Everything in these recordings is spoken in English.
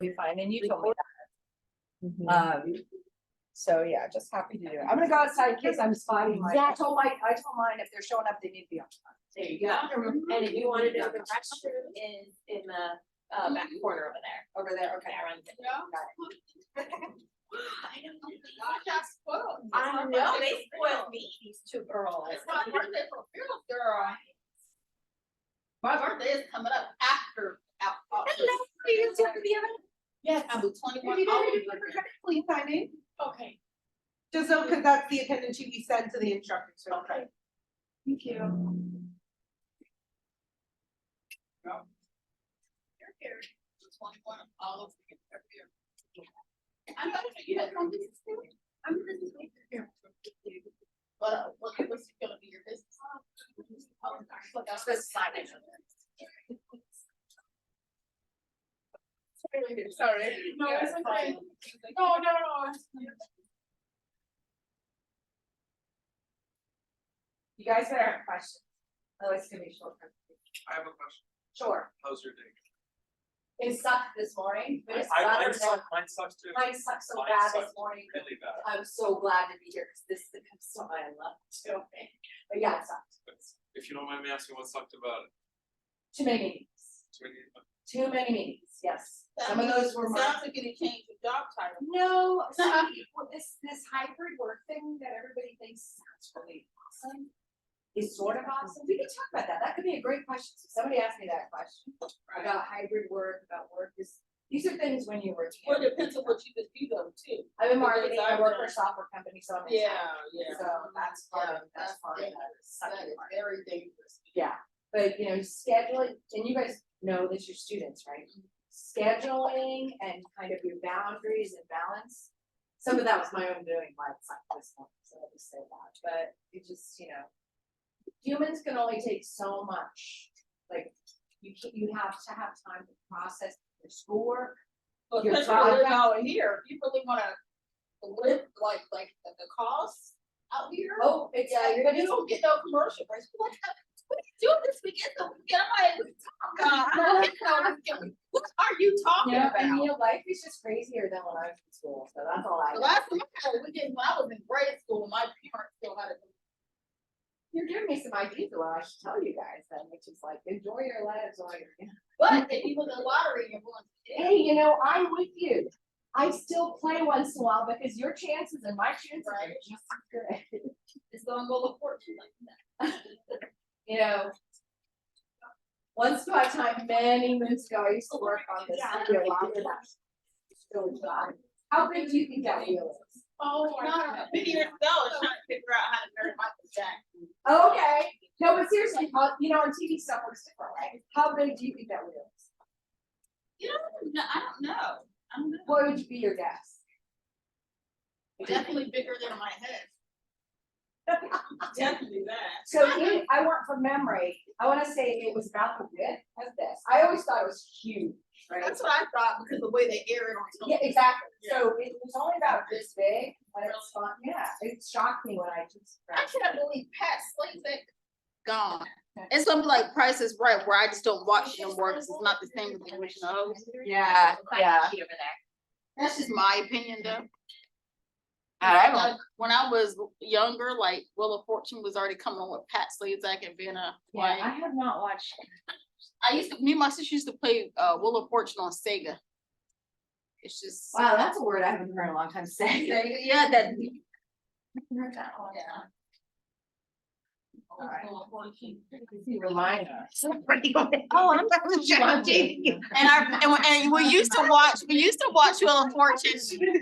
perfectly fine, and you told me that. So yeah, just happy to do it. I'm gonna go outside in case I'm spotting mine. I told mine if they're showing up, they need to be on time. There you go. And if you wanted to, the restroom is in the back corner over there. Over there, okay. Around there. Got it. I know, they spoiled me, these two girls. It's my birthday for real, girl. My birthday is coming up after. Yes, I'll be 21. If you don't do it, please sign in. Okay. Just so, because that's the attendance sheet we send to the instructors. Okay. Thank you. You're here. 21 of all of you. I'm not sure you had come to this thing. I'm business here. But what's gonna be your business? Oh, look, I'm supposed to sign it. Sorry. No, it's okay. No. You guys better have questions. Oh, it's gonna be short. I have a question. Sure. How's your day? It sucked this morning, but it's Mine better now. sucks too. Mine sucked so Mine bad this sucked morning. Really bad. I'm so glad to be here because this is the kind of stuff I love too. But yeah, it sucked. If you don't mind me asking, what sucked about it? Too many meetings. Too many meetings, yes. Some of those were Sounds like you changed your job title. No, this hybrid work thing that everybody thinks sounds really awesome is sort of awesome. We can talk about that. That could be a great question. So somebody asked me that question about hybrid work, about work. These are things when you were. Well, it depends on what you could do though too. I'm in marketing. I work for a software company, so I'm. Yeah. So that's part of that's part of That that. is very dangerous. Yeah, but you know, scheduling, and you guys know this, your students, right? Scheduling and kind of your boundaries and balance. Some of that was my own doing, why it's like this one, so I'll just say that, but it just, you know. Humans can only take so much, like, you have to have time to process your schoolwork. Well, Your especially project. out here, if you really wanna live like the costs out here. Oh, it's, you're gonna You don't get no commercial breaks. What are you doing this weekend? I'm like, what are you talking yeah, about? and you know, life is just crazier than when I was in school, so that's all I The know. last time I had a weekend when I was in grade school, my parents still had it. You're giving me some ideas of what I should tell you guys then, which is like, enjoy your lives while you're young. But if you win the lottery, you're going to jail. Hey, you know, I'm with you. I still play once in a while because your chances and my chances are Right. just as good. It's gonna go look fortune like that. You know, once upon a time, many moons ago, I used to work on this video longer than that. It's really fun. How big do you think that wheel is? Oh, no, many years ago, I was trying to figure out how to marry Michael Jackson. Okay, no, but seriously, you know, on TV stuff works different, right? How big do you think that wheel is? You know, I don't know. I don't know. What would be your guess? Definitely bigger than my head. Definitely that. So I went from memory, I wanna say it was about the width of this. I always thought it was huge, right? That's what I thought because the way they air it on Yeah, television. exactly. So it was only about this big, but it's fun. Yeah, it shocked me when I just. I can't believe Pat Slate gone. It's something like Price is Right, where I just don't watch no more because it's not the same as the original. Yeah, yeah. Over there. That's just my opinion though. I don't- Like, when I was younger, like Wheel of Fortune was already coming on with Pat Slazak and Vanna Yeah, White. I have not watched. Me and my sister used to play Wheel of Fortune on Sega. It's just. Wow, that's a word I haven't heard in a long time. Say. Yeah, that. Heard that one. Yeah. Alright. Remind us. Oh, I'm joking. And we used to watch Wheel of Fortune.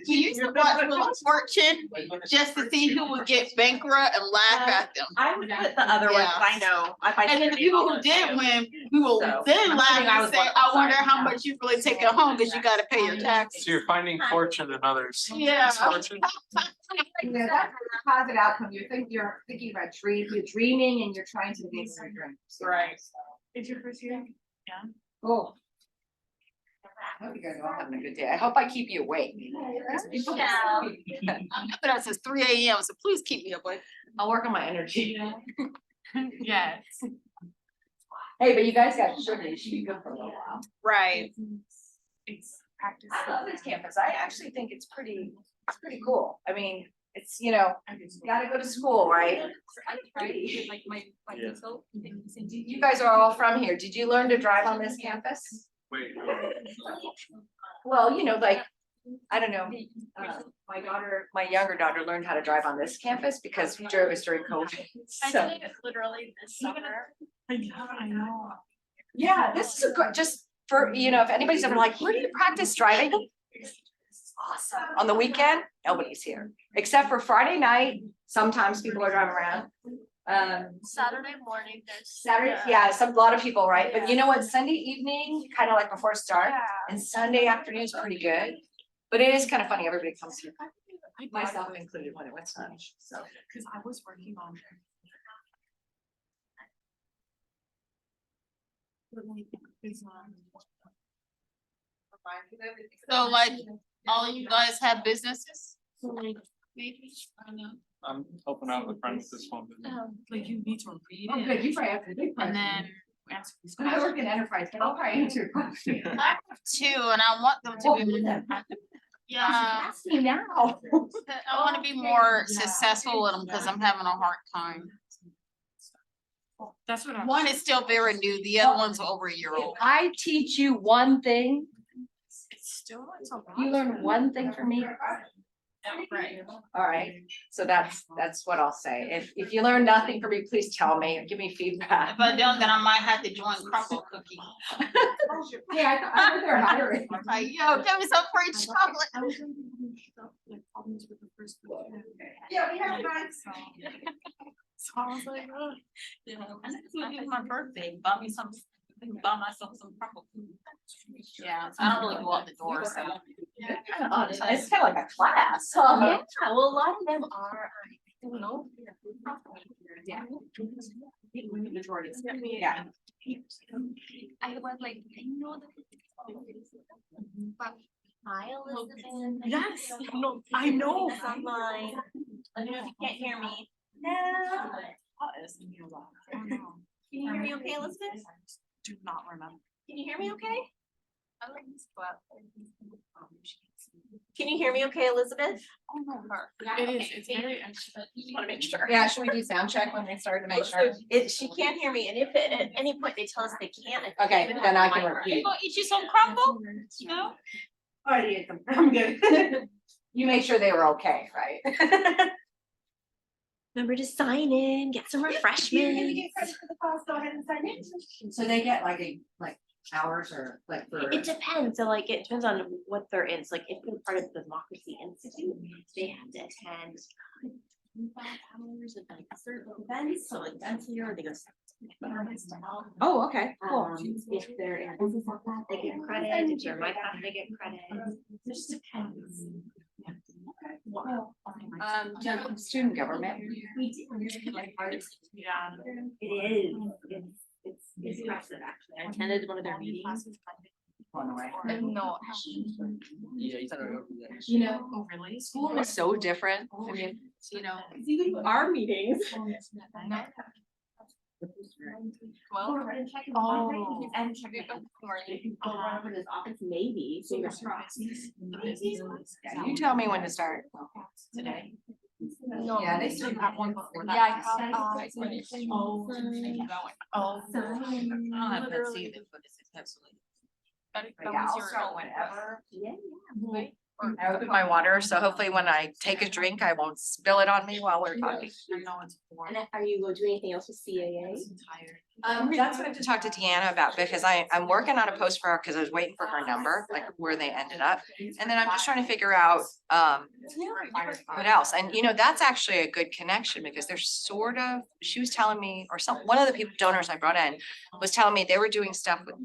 We used to watch Wheel of Fortune just to see who would get bankrupt and laugh at them. I would put the other ones, Yeah. I know. And then the people who did win, we will So, then I'm laugh kidding, I and was say, one- I wonder sorry. how much you really take at home because you gotta pay your taxes. So you're finding fortune in others. Yeah. Fortune. You know, that's a positive outcome. You're thinking about you're dreaming and you're trying to make some dreams. Right. Did you first year? Cool. I hope you guys are all having a good day. I hope I keep you awake. I've been up since 3 AM, so please keep me awake. I'll work on my energy. Yes. Hey, but you guys got sugar. You should be good for a little while. Right. It's practice. I love this campus. I actually think it's pretty cool. I mean, it's, you know, you gotta go to school, right? Like my Yeah. consult. You guys are all from here. Did you learn to drive on this campus? Wait, Well, you know, like, I don't know, my younger daughter learned how to drive on this campus because we drove us during COVID. So, literally this summer. I know. yeah, this is a good, just for, you know, if anybody's ever like, where do you practice driving? This is awesome. On the weekend, nobody's here, except for Friday night. Sometimes people are driving around. Saturday morning, there's. Saturday, yeah, a lot of people, right? But you know what? Sunday evening, kind of like before it's dark, and Sunday afternoon is pretty good. But it is kind of funny, everybody comes here, myself included, when it was lunch, so. Cause I was working on. So like, all of you guys have businesses? Maybe, I don't know. I'm helping out with friends this one. Like you need to read Oh, it. good, you probably have to do. And then Ask these I work in enterprise, but I'll probably answer your question. I have two and I want them to be, yeah, Ask me now. I wanna be more successful with them because I'm having a hard time. That's what I'm. One is still very new, the other one's over a year old. I teach you one thing, It's still, it's a lot. you learn one thing from me. Right. All right, so that's what I'll say. If you learn nothing from me, please tell me or give me feedback. If I don't, then I might have to join Crumble Cookie. Yeah, I heard they're hiring. Like, yo, give me some free chocolate. I was having like problems with the first one. Yeah, we have friends. So I was like, oh. You know, and it's gonna be my birthday, buy me some, buy myself some Crumble Cookie. Yeah, so I don't really go out the door, so. It's kind of like a class, huh? Yeah, well, a lot of them are, I don't know. Yeah. Majority. Yeah. I was like, I know the. Hi, Elizabeth. Yes, I know. That's online. Let me know if you can't hear me. No. Can you hear me okay, Elizabeth? Do not remember. Can you hear me okay? Can you hear me okay, Elizabeth? Oh, no, her. It is, it's very. Just wanna make sure. Yeah, should we do sound check when we start to make sure? She can't hear me, and if at any point they tell us they can't. Okay, then I can You repeat. gonna eat you some crumble? No? I'm good. You made sure they were okay, right? Remember to sign in, get some refreshments. So they get like hours or like for. It depends, so like, it depends on what they're in, so like, if they're part of the Democracy Institute, they have to attend. 5 hours of like certain events, so like events here, they go. Oh, okay, cool. If they're in business like that, they get credit, if they're my class, they get credit, it just depends. Student government. We do. Yeah. It is, it's impressive, actually, I attended one of their meetings. No. You know, Oh, really? school is so different. I mean, You know. Our meetings. Well. Oh. And check it out. For this office, maybe. So yeah, you tell me when to start. Today. Yeah, they still have one before that. Yeah, I thought, Oh. oh. I don't have that either, but it's absolutely. That Yeah, was I'll your. start whenever. Yeah. I open my water, so hopefully when I take a drink, I won't spill it on me while we're talking. I know it's boring. And are you going to do anything else with CAA? I'm tired. That's what I have to talk to Deanna about, because I'm working on a post for her, because I was waiting for her number, like where they ended up. And then I'm just trying to figure out, what else? And you know, that's actually a good connection, because they're sort of, she was telling me, or one of the people, donors I brought in was telling me they were doing stuff with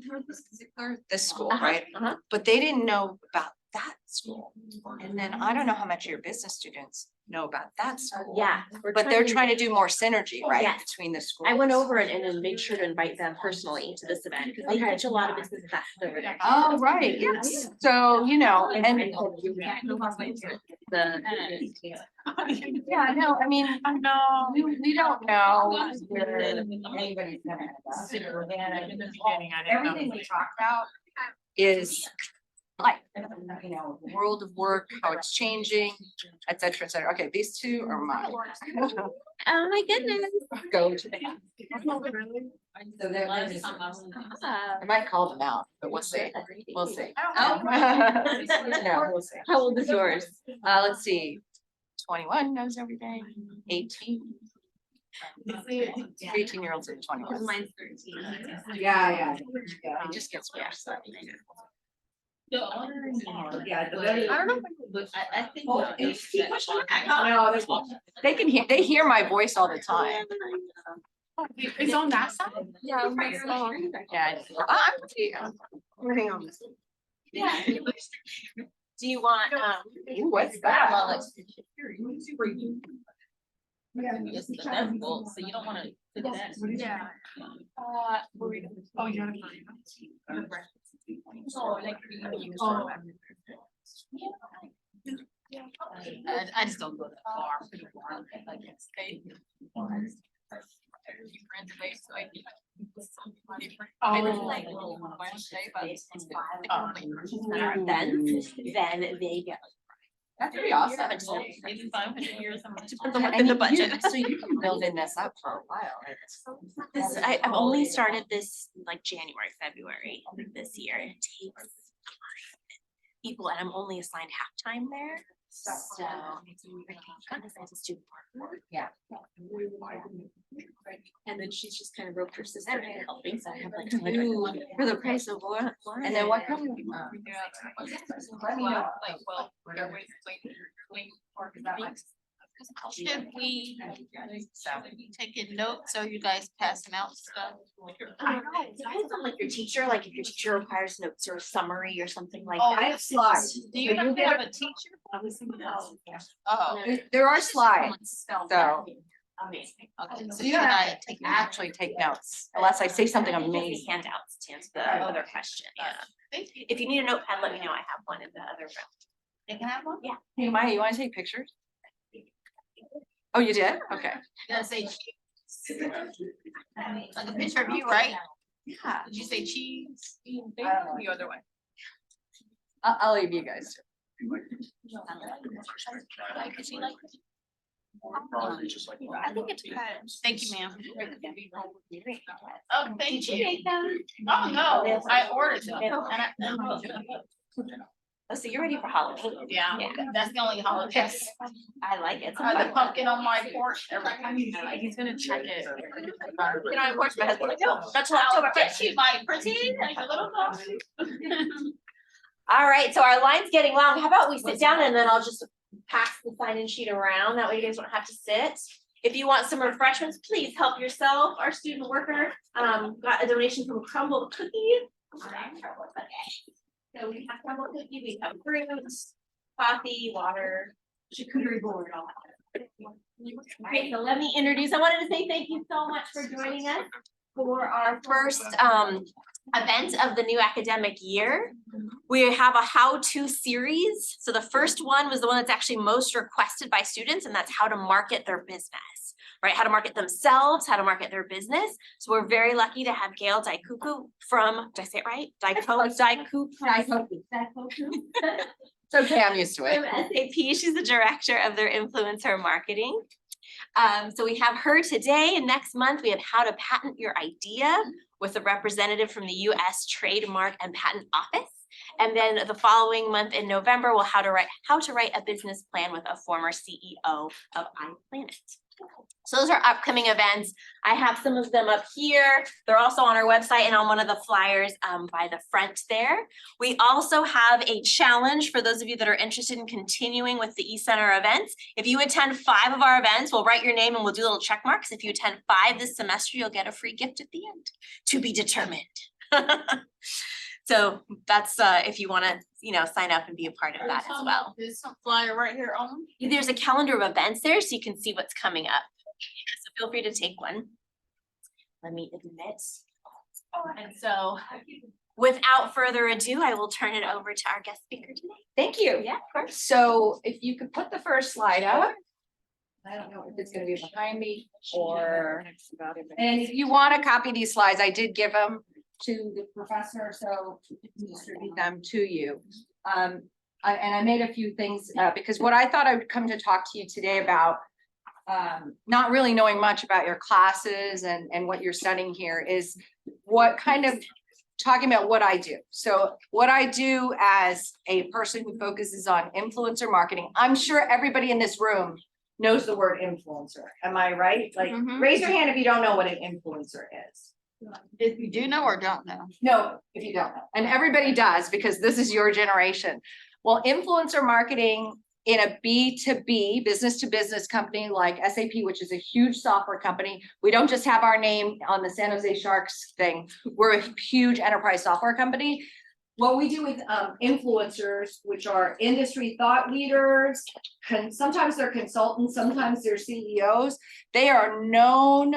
this school, right? But they didn't know about that school. And then I don't know how much of your business students know about that school. Yeah. But they're trying to do more synergy, right, Yes. between the schools. I went over it and then made sure to invite them personally to this event, because they Okay. teach a lot of business classes over there. Oh, right, yes, so, you know, and. Yeah, no, I mean, No. we don't know where anybody's gonna end up. In the beginning, I didn't know. Everything we talked about is life, you know, world of work, how it's changing, et cetera, et cetera. Okay, these two are mine. Oh my goodness. Go to the. So they're just, I might call them out, but we'll see. We'll see. Oh. No, we'll see. How old is yours? Let's see. 21 knows everything. 18. 18-year-olds and 21. Mine's 13. Yeah. It just gets worse. Yeah. I don't know. I think. Oh, No, there's one. They hear my voice all the time. It's on that side? Yeah. I'm working on this. Yeah. Do you want, Ooh, what's that? Yes, but that's full, so you don't wanna. put that. Yeah. Oh, you're on. I just don't go that far. Like it's okay. You graduate, so I. then they get. That's pretty awesome. Maybe 500 years. Depends on what's in the budget. So you've been building this up for a while. This, I've only started this like January, February of this year. It takes time. People, and I'm only assigned half-time there, so. I'm assigned to student work. Yeah. And then she's just kind of roped her sister into helping, so I have like two for the price of one. And then what kind of, Let me know. Like, well, should we be taking notes so you guys passing out stuff? I don't know, it depends on like your teacher, like if your teacher requires notes or a summary or something like Oh, that. I have slides. Do you have to have a teacher? Oh, there are slides, so Amazing. okay, so you should don't I have take to actually take notes unless I say something amazing. Handouts to answer the other question, yeah. Thank you. If you need a notepad, let me know, I have one in the other room. They can have one? Yeah. Hey, Maya, you wanna take pictures? Oh, you did? Okay. Did I say cheese? Like a picture of you, right? Yeah. Did you say cheese? know. The other way. I'll leave you guys. Like, is she like? I think it's good. Thank you, ma'am. Oh, thank you. Oh, no, I ordered them. And Oh, so you're ready for Halloween? yeah, that's the only holiday. I like it. The pumpkin on my porch. He's gonna check it. You know, of course, my husband, like, no, that's October. Get you my pretty, like a little coffee. All right, so our line's getting long. How about we sit down and then I'll just pass the sign-in sheet around. That way you guys don't have to sit. If you want some refreshments, please help yourself. Our student worker got a donation from Crumble Cookies. So we have Crumble Cookie, we have fruits, coffee, water, charcuterie board, all that. Great, so let me introduce, I wanted to say thank you so much for joining us for our first event of the new academic year. We have a how-to series. So the first one was the one that's actually most requested by students, and that's how to market their business, right? How to market themselves, how to market their business. So we're very lucky to have Gale Daikoku from, did I say it right? Daikoku. It's okay, I'm used to From it. SAP, she's the director of their influencer marketing. So we have her today, and next month we have how to patent your idea with a representative from the US Trademark and Patent Office. And then the following month in November, we'll how to write a business plan with a former CEO of iPlanet. So those are upcoming events. I have some of them up here. They're also on our website and on one of the flyers by the front there. We also have a challenge for those of you that are interested in continuing with the eCenter events. If you attend 5 of our events, we'll write your name and we'll do little check marks. If you attend 5 this semester, you'll get a free gift at the end, to be determined. So that's if you want to, sign up and be a part of that as well. There's some flyer right here on. There's a calendar of events there, so you can see what's coming up. So feel free to take one. Let me admit. And so without further ado, I will turn it over to our guest speaker today. Thank you. Yeah, of course. So if you could put the first slide up. I don't know if it's gonna be behind me or, and if you want to copy these slides, I did give them to the professor, so we can distribute them to you. And I made a few things, because what I thought I would come to talk to you today about, not really knowing much about your classes and what you're studying here, is what kind of talking about what I do. So what I do as a person who focuses on influencer marketing, I'm sure everybody in this room knows the word influencer. Am I right? Like, Mhm. raise your hand if you don't know what an influencer is. If you do know or don't know. No, if you don't know. And everybody does, because this is your generation. Well, influencer marketing in a B2B, business to business company like SAP, which is a huge software company. We don't just have our name on the San Jose Sharks thing. We're a huge enterprise software company. What we do with influencers, which are industry thought leaders, sometimes they're consultants, sometimes they're CEOs. They are known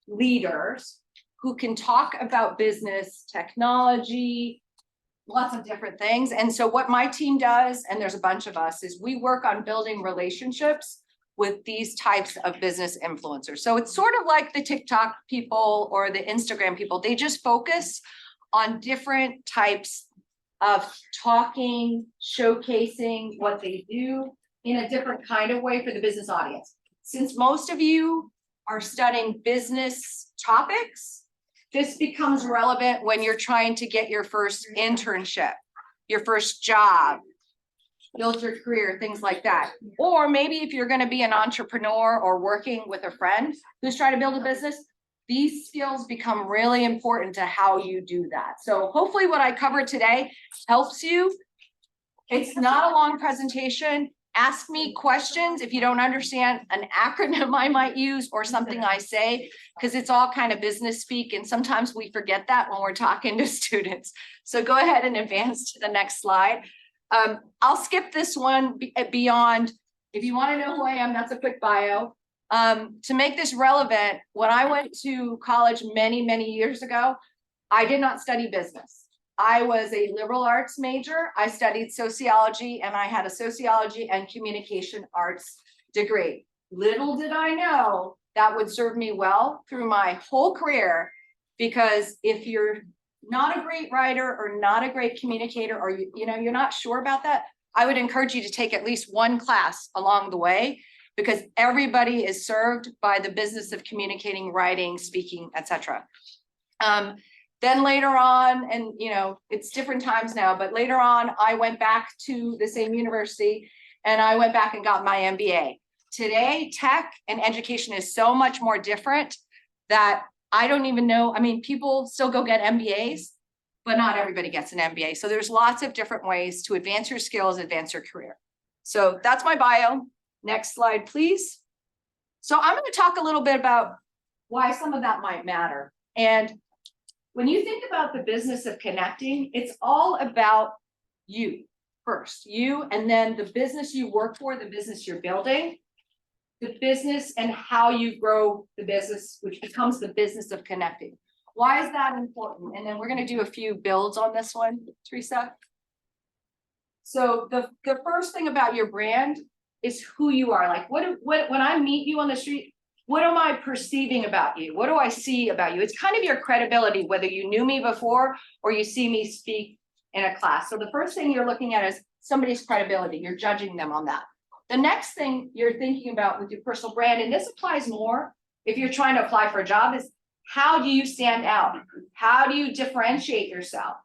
leaders who can talk about business, technology, lots of different things. And so what my team does, and there's a bunch of us, is we work on building relationships with these types of business influencers. So it's sort of like the TikTok people or the Instagram people. They just focus on different types of talking, showcasing what they do in a different kind of way for the business audience. Since most of you are studying business topics, this becomes relevant when you're trying to get your first internship, your first job, build your career, things like that. Or maybe if you're going to be an entrepreneur or working with a friend who's trying to build a business, these skills become really important to how you do that. So hopefully what I covered today helps you. It's not a long presentation. Ask me questions if you don't understand an acronym I might use or something I say, because it's all kind of business speak. And sometimes we forget that when we're talking to students. So go ahead and advance to the next slide. I'll skip this one beyond. If you want to know who I am, that's a quick bio. To make this relevant, when I went to college many, many years ago, I did not study business. I was a liberal arts major. I studied sociology, and I had a sociology and communication arts degree. Little did I know that would serve me well through my whole career, because if you're not a great writer or not a great communicator, or you're not sure about that, I would encourage you to take at least one class along the way, because everybody is served by the business of communicating, writing, speaking, etc. Then later on, and it's different times now, but later on, I went back to the same university and I went back and got my MBA. Today, tech and education is so much more different that I don't even know. I mean, people still go get MBAs, but not everybody gets an MBA. So there's lots of different ways to advance your skills, advance your career. So that's my bio. Next slide, please. So I'm going to talk a little bit about why some of that might matter. And when you think about the business of connecting, it's all about you first, you, and then the business you work for, the business you're building, the business and how you grow the business, which becomes the business of connecting. Why is that important? And then we're going to do a few builds on this one, Teresa. So the first thing about your brand is who you are. Like what when I meet you on the street, what am I perceiving about you? What do I see about you? It's kind of your credibility, whether you knew me before or you see me speak in a class. So the first thing you're looking at is somebody's credibility. You're judging them on that. The next thing you're thinking about with your personal brand, and this applies more if you're trying to apply for a job, is how do you stand out? How do you differentiate yourself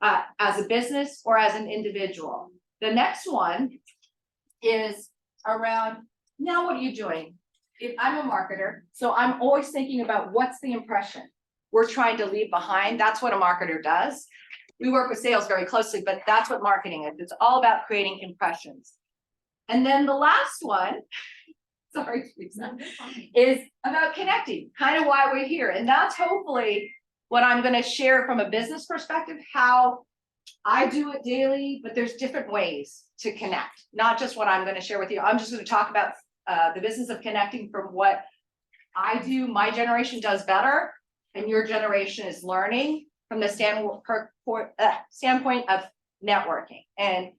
as a business or as an individual? The next one is around, now what are you doing? If I'm a marketer, so I'm always thinking about what's the impression we're trying to leave behind. That's what a marketer does. We work with sales very closely, but that's what marketing is. It's all about creating impressions. And then the last one, sorry, Teresa, is about connecting, kind of why we're here. And that's hopefully what I'm going to share from a business perspective, how I do it daily, but there's different ways to connect, not just what I'm going to share with you. I'm just going to talk about the business of connecting from what I do, my generation does better, and your generation is learning from the standpoint of networking. And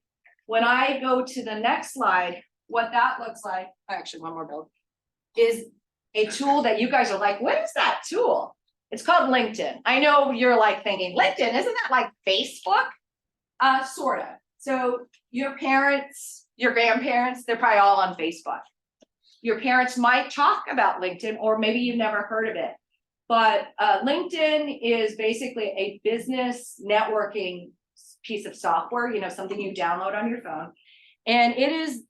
when I go to the next slide, what that looks like, actually one more build, is a tool that you guys are like, what is that tool? It's called LinkedIn. I know you're like thinking, LinkedIn, isn't that like Facebook? Sort of. So your parents, your grandparents, they're probably all on Facebook. Your parents might talk about LinkedIn, or maybe you've never heard of it. But LinkedIn is basically a business networking piece of software, something you download on your phone. And it is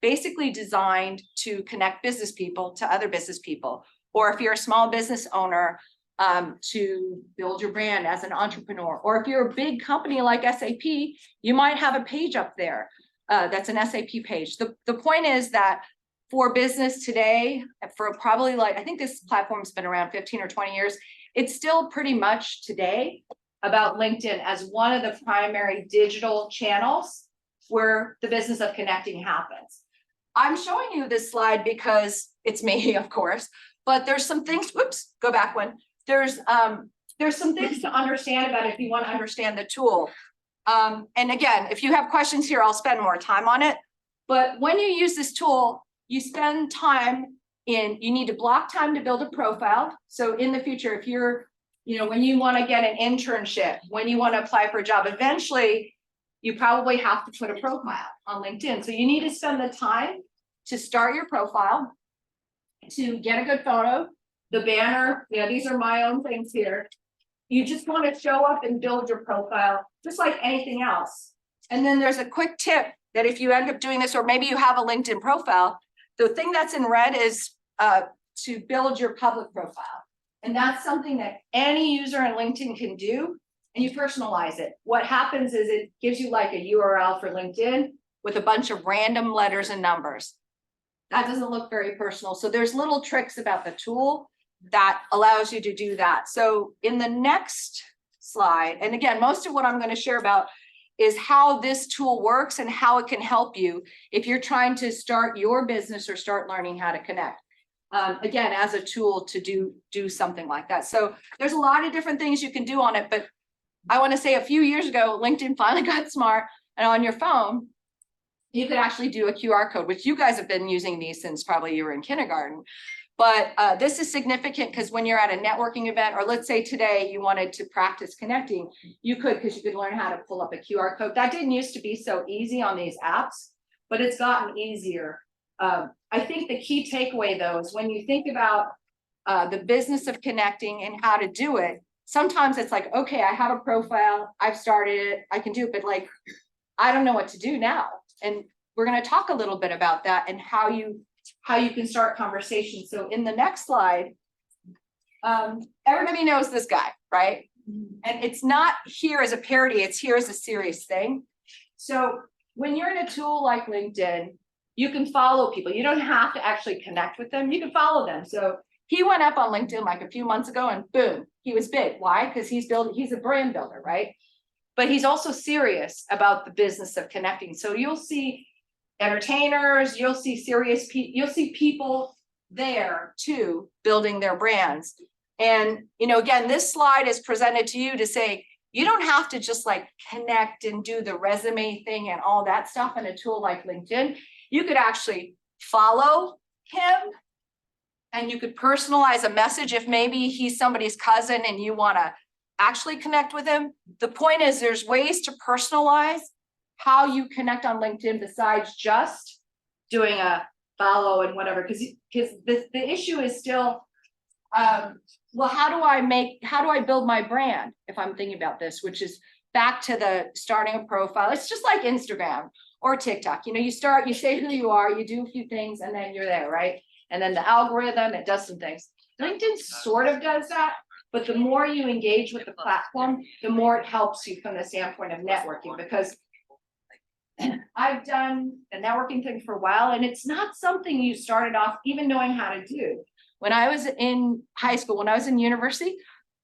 basically designed to connect business people to other business people. Or if you're a small business owner, to build your brand as an entrepreneur. Or if you're a big company like SAP, you might have a page up there that's an SAP page. The point is that for business today, for probably I think this platform's been around 15 or 20 years, it's still pretty much today about LinkedIn as one of the primary digital channels where the business of connecting happens. I'm showing you this slide because it's me, of course, but there's some things, whoops, go back one. There's some things to understand about it if you want to understand the tool. And again, if you have questions here, I'll spend more time on it. But when you use this tool, you spend time you need to block time to build a profile. So in the future, if you're, when you want to get an internship, when you want to apply for a job, eventually you probably have to put a profile on LinkedIn. So you need to spend the time to start your profile, to get a good photo, the banner, these are my own things here. You just want to show up and build your profile, just like anything else. And then there's a quick tip that if you end up doing this, or maybe you have a LinkedIn profile, the thing that's in red is to build your public profile. And that's something that any user in LinkedIn can do, and you personalize it. What happens is it gives you like a URL for LinkedIn with a bunch of random letters and numbers. That doesn't look very personal. So there's little tricks about the tool that allows you to do that. So in the next slide, and again, most of what I'm going to share about is how this tool works and how it can help you if you're trying to start your business or start learning how to connect. Again, as a tool to do something like that. So there's a lot of different things you can do on it, but I want to say a few years ago, LinkedIn finally got smart, and on your phone, you could actually do a QR code, which you guys have been using these since probably you were in kindergarten. But this is significant because when you're at a networking event, or let's say today you wanted to practice connecting, you could, because you could learn how to pull up a QR code. That didn't used to be so easy on these apps, but it's gotten easier. I think the key takeaway though is when you think about the business of connecting and how to do it, sometimes it's like, okay, I have a profile, I've started it, I can do it, but like, I don't know what to do now. And we're going to talk a little bit about that and how you can start conversations. So in the next slide, everybody knows this guy, right? And it's not here as a parody, it's here as a serious thing. So when you're in a tool like LinkedIn, you can follow people. You don't have to actually connect with them. You can follow them. So he went up on LinkedIn like a few months ago and boom, he was big. Why? Because he's a brand builder, right? But he's also serious about the business of connecting. So you'll see entertainers, you'll see serious people, you'll see people there too, building their brands. And, again, this slide is presented to you to say, you don't have to just like connect and do the resume thing and all that stuff in a tool like LinkedIn. You could actually follow him and you could personalize a message if maybe he's somebody's cousin and you want to actually connect with him. The point is there's ways to personalize how you connect on LinkedIn besides just doing a follow and whatever, because the issue is still, well, how do I build my brand if I'm thinking about this, which is back to the starting a profile. It's just like Instagram or TikTok. You start, you say who you are, you do a few things, and then you're there, right? And then the algorithm, it does some things. LinkedIn sort of does that, but the more you engage with the platform, the more it helps you from the standpoint of networking, because I've done the networking thing for a while, and it's not something you started off even knowing how to do. When I was in high school, when I was in university,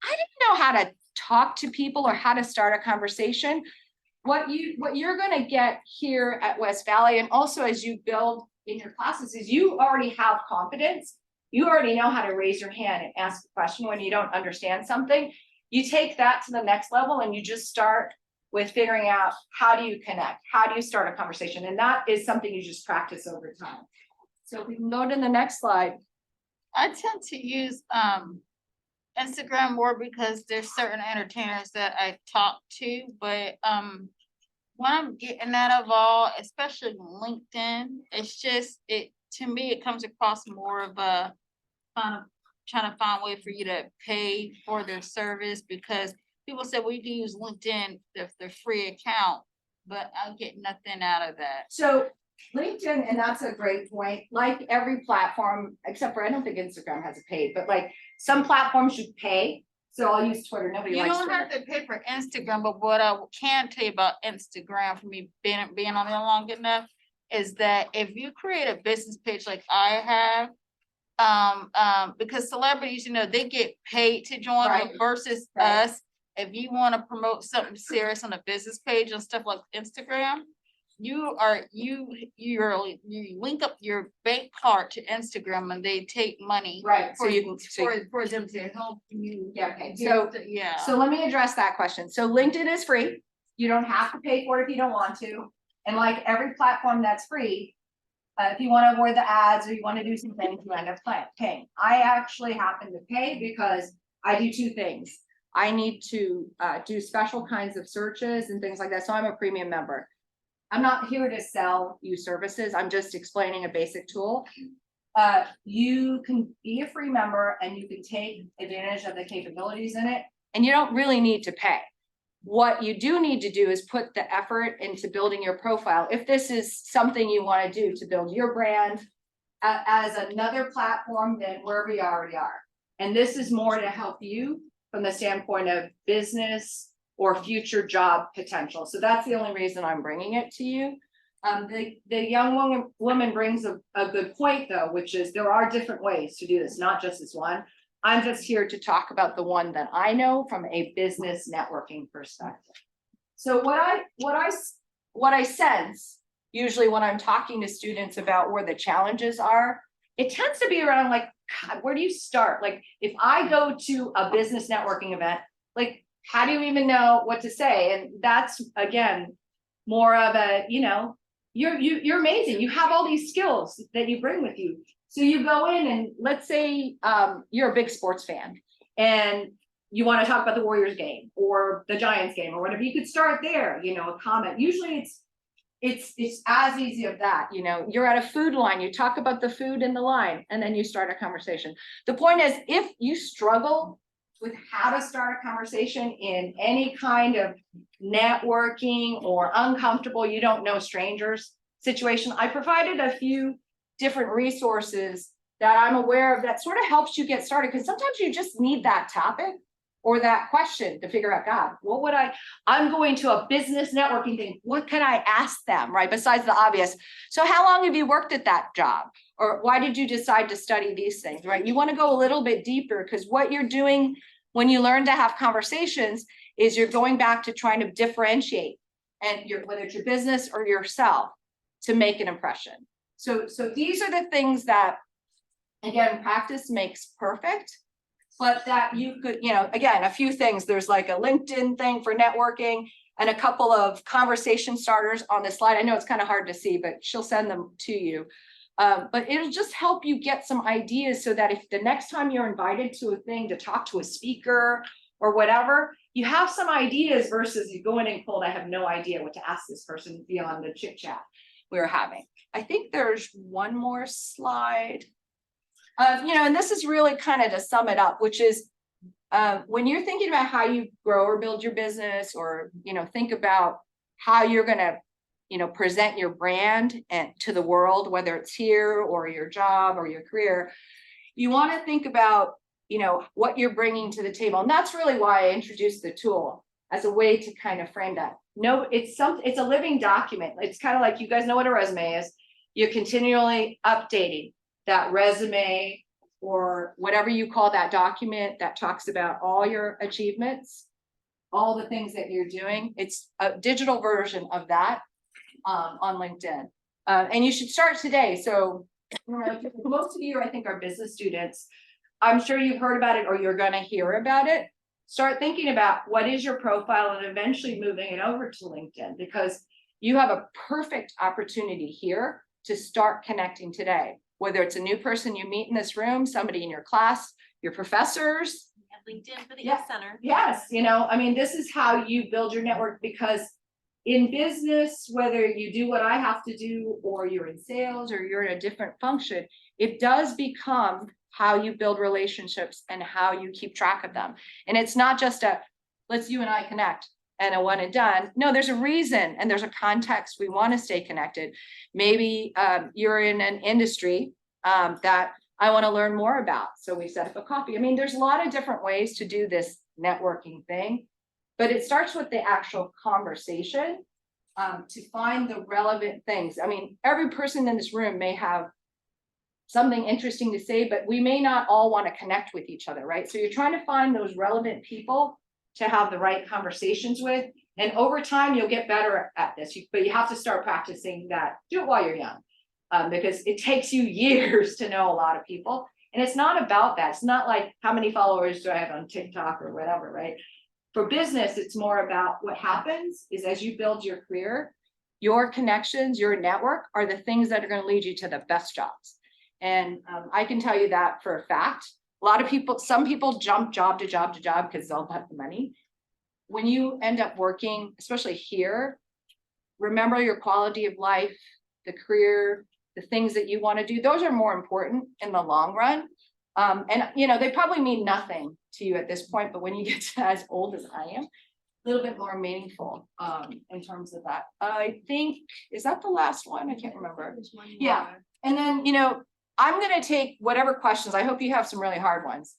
I didn't know how to talk to people or how to start a conversation. What you're going to get here at West Valley, and also as you build in your classes, is you already have confidence. You already know how to raise your hand and ask a question when you don't understand something. You take that to the next level and you just start with figuring out how do you connect? How do you start a conversation? And that is something you just practice over time. So if we can go to the next slide. I tend to use Instagram more because there's certain entertainers that I talk to, but what I'm getting out of all, especially LinkedIn, it's just to me, it comes across more of a kind of trying to find a way for you to pay for their service, because people say we do use LinkedIn, the free account, but I get nothing out of that. So LinkedIn, and that's a great point, like every platform, except for, I don't think Instagram has a paid, but like some platforms you pay. So I'll use Twitter, nobody You likes don't Twitter. have to pay for Instagram, but what I can tell you about Instagram, for me being on there long enough, is that if you create a business page like I have, because celebrities, they get paid to join, Right. but versus Right. us, if you want to promote something serious on a business page and stuff like Instagram, you link up your bank card to Instagram and they take money Right, so for you can, so you- for them to help you. yeah, okay, get so, the- Yeah. so let me address that question. So LinkedIn is free. You don't have to pay for it if you don't want to. And like every platform that's free, if you want to avoid the ads or you want to do some things, you end up paying. I actually happen to pay because I do two things. I need to do special kinds of searches and things like that, so I'm a premium member. I'm not here to sell you services, I'm just explaining a basic tool. You can be a free member and you can take advantage of the capabilities in it, and you don't really need to pay. What you do need to do is put the effort into building your profile. If this is something you want to do to build your brand as another platform than where we already are. And this is more to help you from the standpoint of business or future job potential. So that's the only reason I'm bringing it to you. The young woman brings a good point though, which is there are different ways to do this, not just this one. I'm just here to talk about the one that I know from a business networking perspective. So what I sense usually when I'm talking to students about where the challenges are, it tends to be around like, God, where do you start? Like if I go to a business networking event, like how do you even know what to say? And that's again, more of a, you're amazing. You have all these skills that you bring with you. So you go in and let's say you're a big sports fan and you want to talk about the Warriors game or the Giants game or whatever, you could start there, a comment. Usually it's as easy of that, you're at a food line, you talk about the food in the line and then you start a conversation. The point is, if you struggle with how to start a conversation in any kind of networking or uncomfortable, you don't know strangers situation, I provided a few different resources that I'm aware of that sort of helps you get started, because sometimes you just need that topic or that question to figure out, God, I'm going to a business networking thing, what can I ask them, right? Besides the obvious. So how long have you worked at that job? Or why did you decide to study these things, right? You want to go a little bit deeper, because what you're doing when you learn to have conversations is you're going back to trying to differentiate, and whether it's your business or yourself, to make an impression. So these are the things that, again, practice makes perfect, but that you could, again, a few things. There's like a LinkedIn thing for networking and a couple of conversation starters on the slide. I know it's kind of hard to see, but she'll send them to you. But it'll just help you get some ideas so that if the next time you're invited to a thing to talk to a speaker or whatever, you have some ideas versus you go in and cold, I have no idea what to ask this person beyond the chit chat we were having. I think there's one more slide. And this is really kind of to sum it up, which is when you're thinking about how you grow or build your business, or, think about how you're going to, present your brand and to the world, whether it's here or your job or your career, you want to think about, what you're bringing to the table. And that's really why I introduced the tool as a way to kind of frame that. No, it's a living document. It's kind of like, you guys know what a resume is. You're continually updating that resume or whatever you call that document that talks about all your achievements, all the things that you're doing. It's a digital version of that on LinkedIn. And you should start today. So most of you, I think, are business students. I'm sure you've heard about it or you're going to hear about it. Start thinking about what is your profile and eventually moving it over to LinkedIn, because you have a perfect opportunity here to start connecting today, whether it's a new person you meet in this room, somebody in your class, your professors, have LinkedIn for the Yeah. center. Yes, I mean, this is how you build your network, because in business, whether you do what I have to do, or you're in sales, or you're in a different function, it does become how you build relationships and how you keep track of them. And it's not just let's you and I connect and a one and done. No, there's a reason and there's a context. We want to stay connected. Maybe you're in an industry that I want to learn more about. So we set up a coffee. I mean, there's a lot of different ways to do this networking thing, but it starts with the actual conversation to find the relevant things. I mean, every person in this room may have something interesting to say, but we may not all want to connect with each other, right? So you're trying to find those relevant people to have the right conversations with. And over time, you'll get better at this, but you have to start practicing that. Do it while you're young, because it takes you years to know a lot of people. And it's not about that. It's not like how many followers do I have on TikTok or whatever, right? For business, it's more about what happens is as you build your career, your connections, your network are the things that are going to lead you to the best jobs. And I can tell you that for a fact. A lot of people, some people jump job to job to job because they'll have the money. When you end up working, especially here, remember your quality of life, the career, the things that you want to do. Those are more important in the long run. And they probably mean nothing to you at this point, but when you get to as old as I am, a little bit more meaningful in terms of that. I think, is that the last one? I can't remember. Yeah. And then, I'm going to take whatever questions. I hope you have some really hard ones,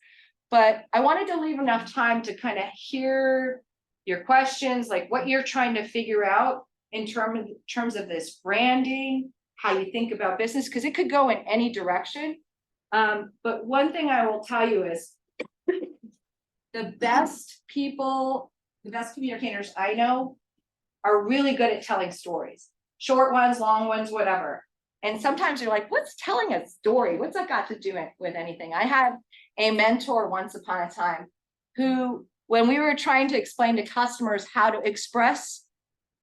but I wanted to leave enough time to kind of hear your questions, like what you're trying to figure out in terms of this branding, how you think about business, because it could go in any direction. But one thing I will tell you is the best people, the best communicators I know are really good at telling stories, short ones, long ones, whatever. And sometimes you're like, what's telling a story? What's that got to do with anything? I had a mentor once upon a time who, when we were trying to explain to customers how to express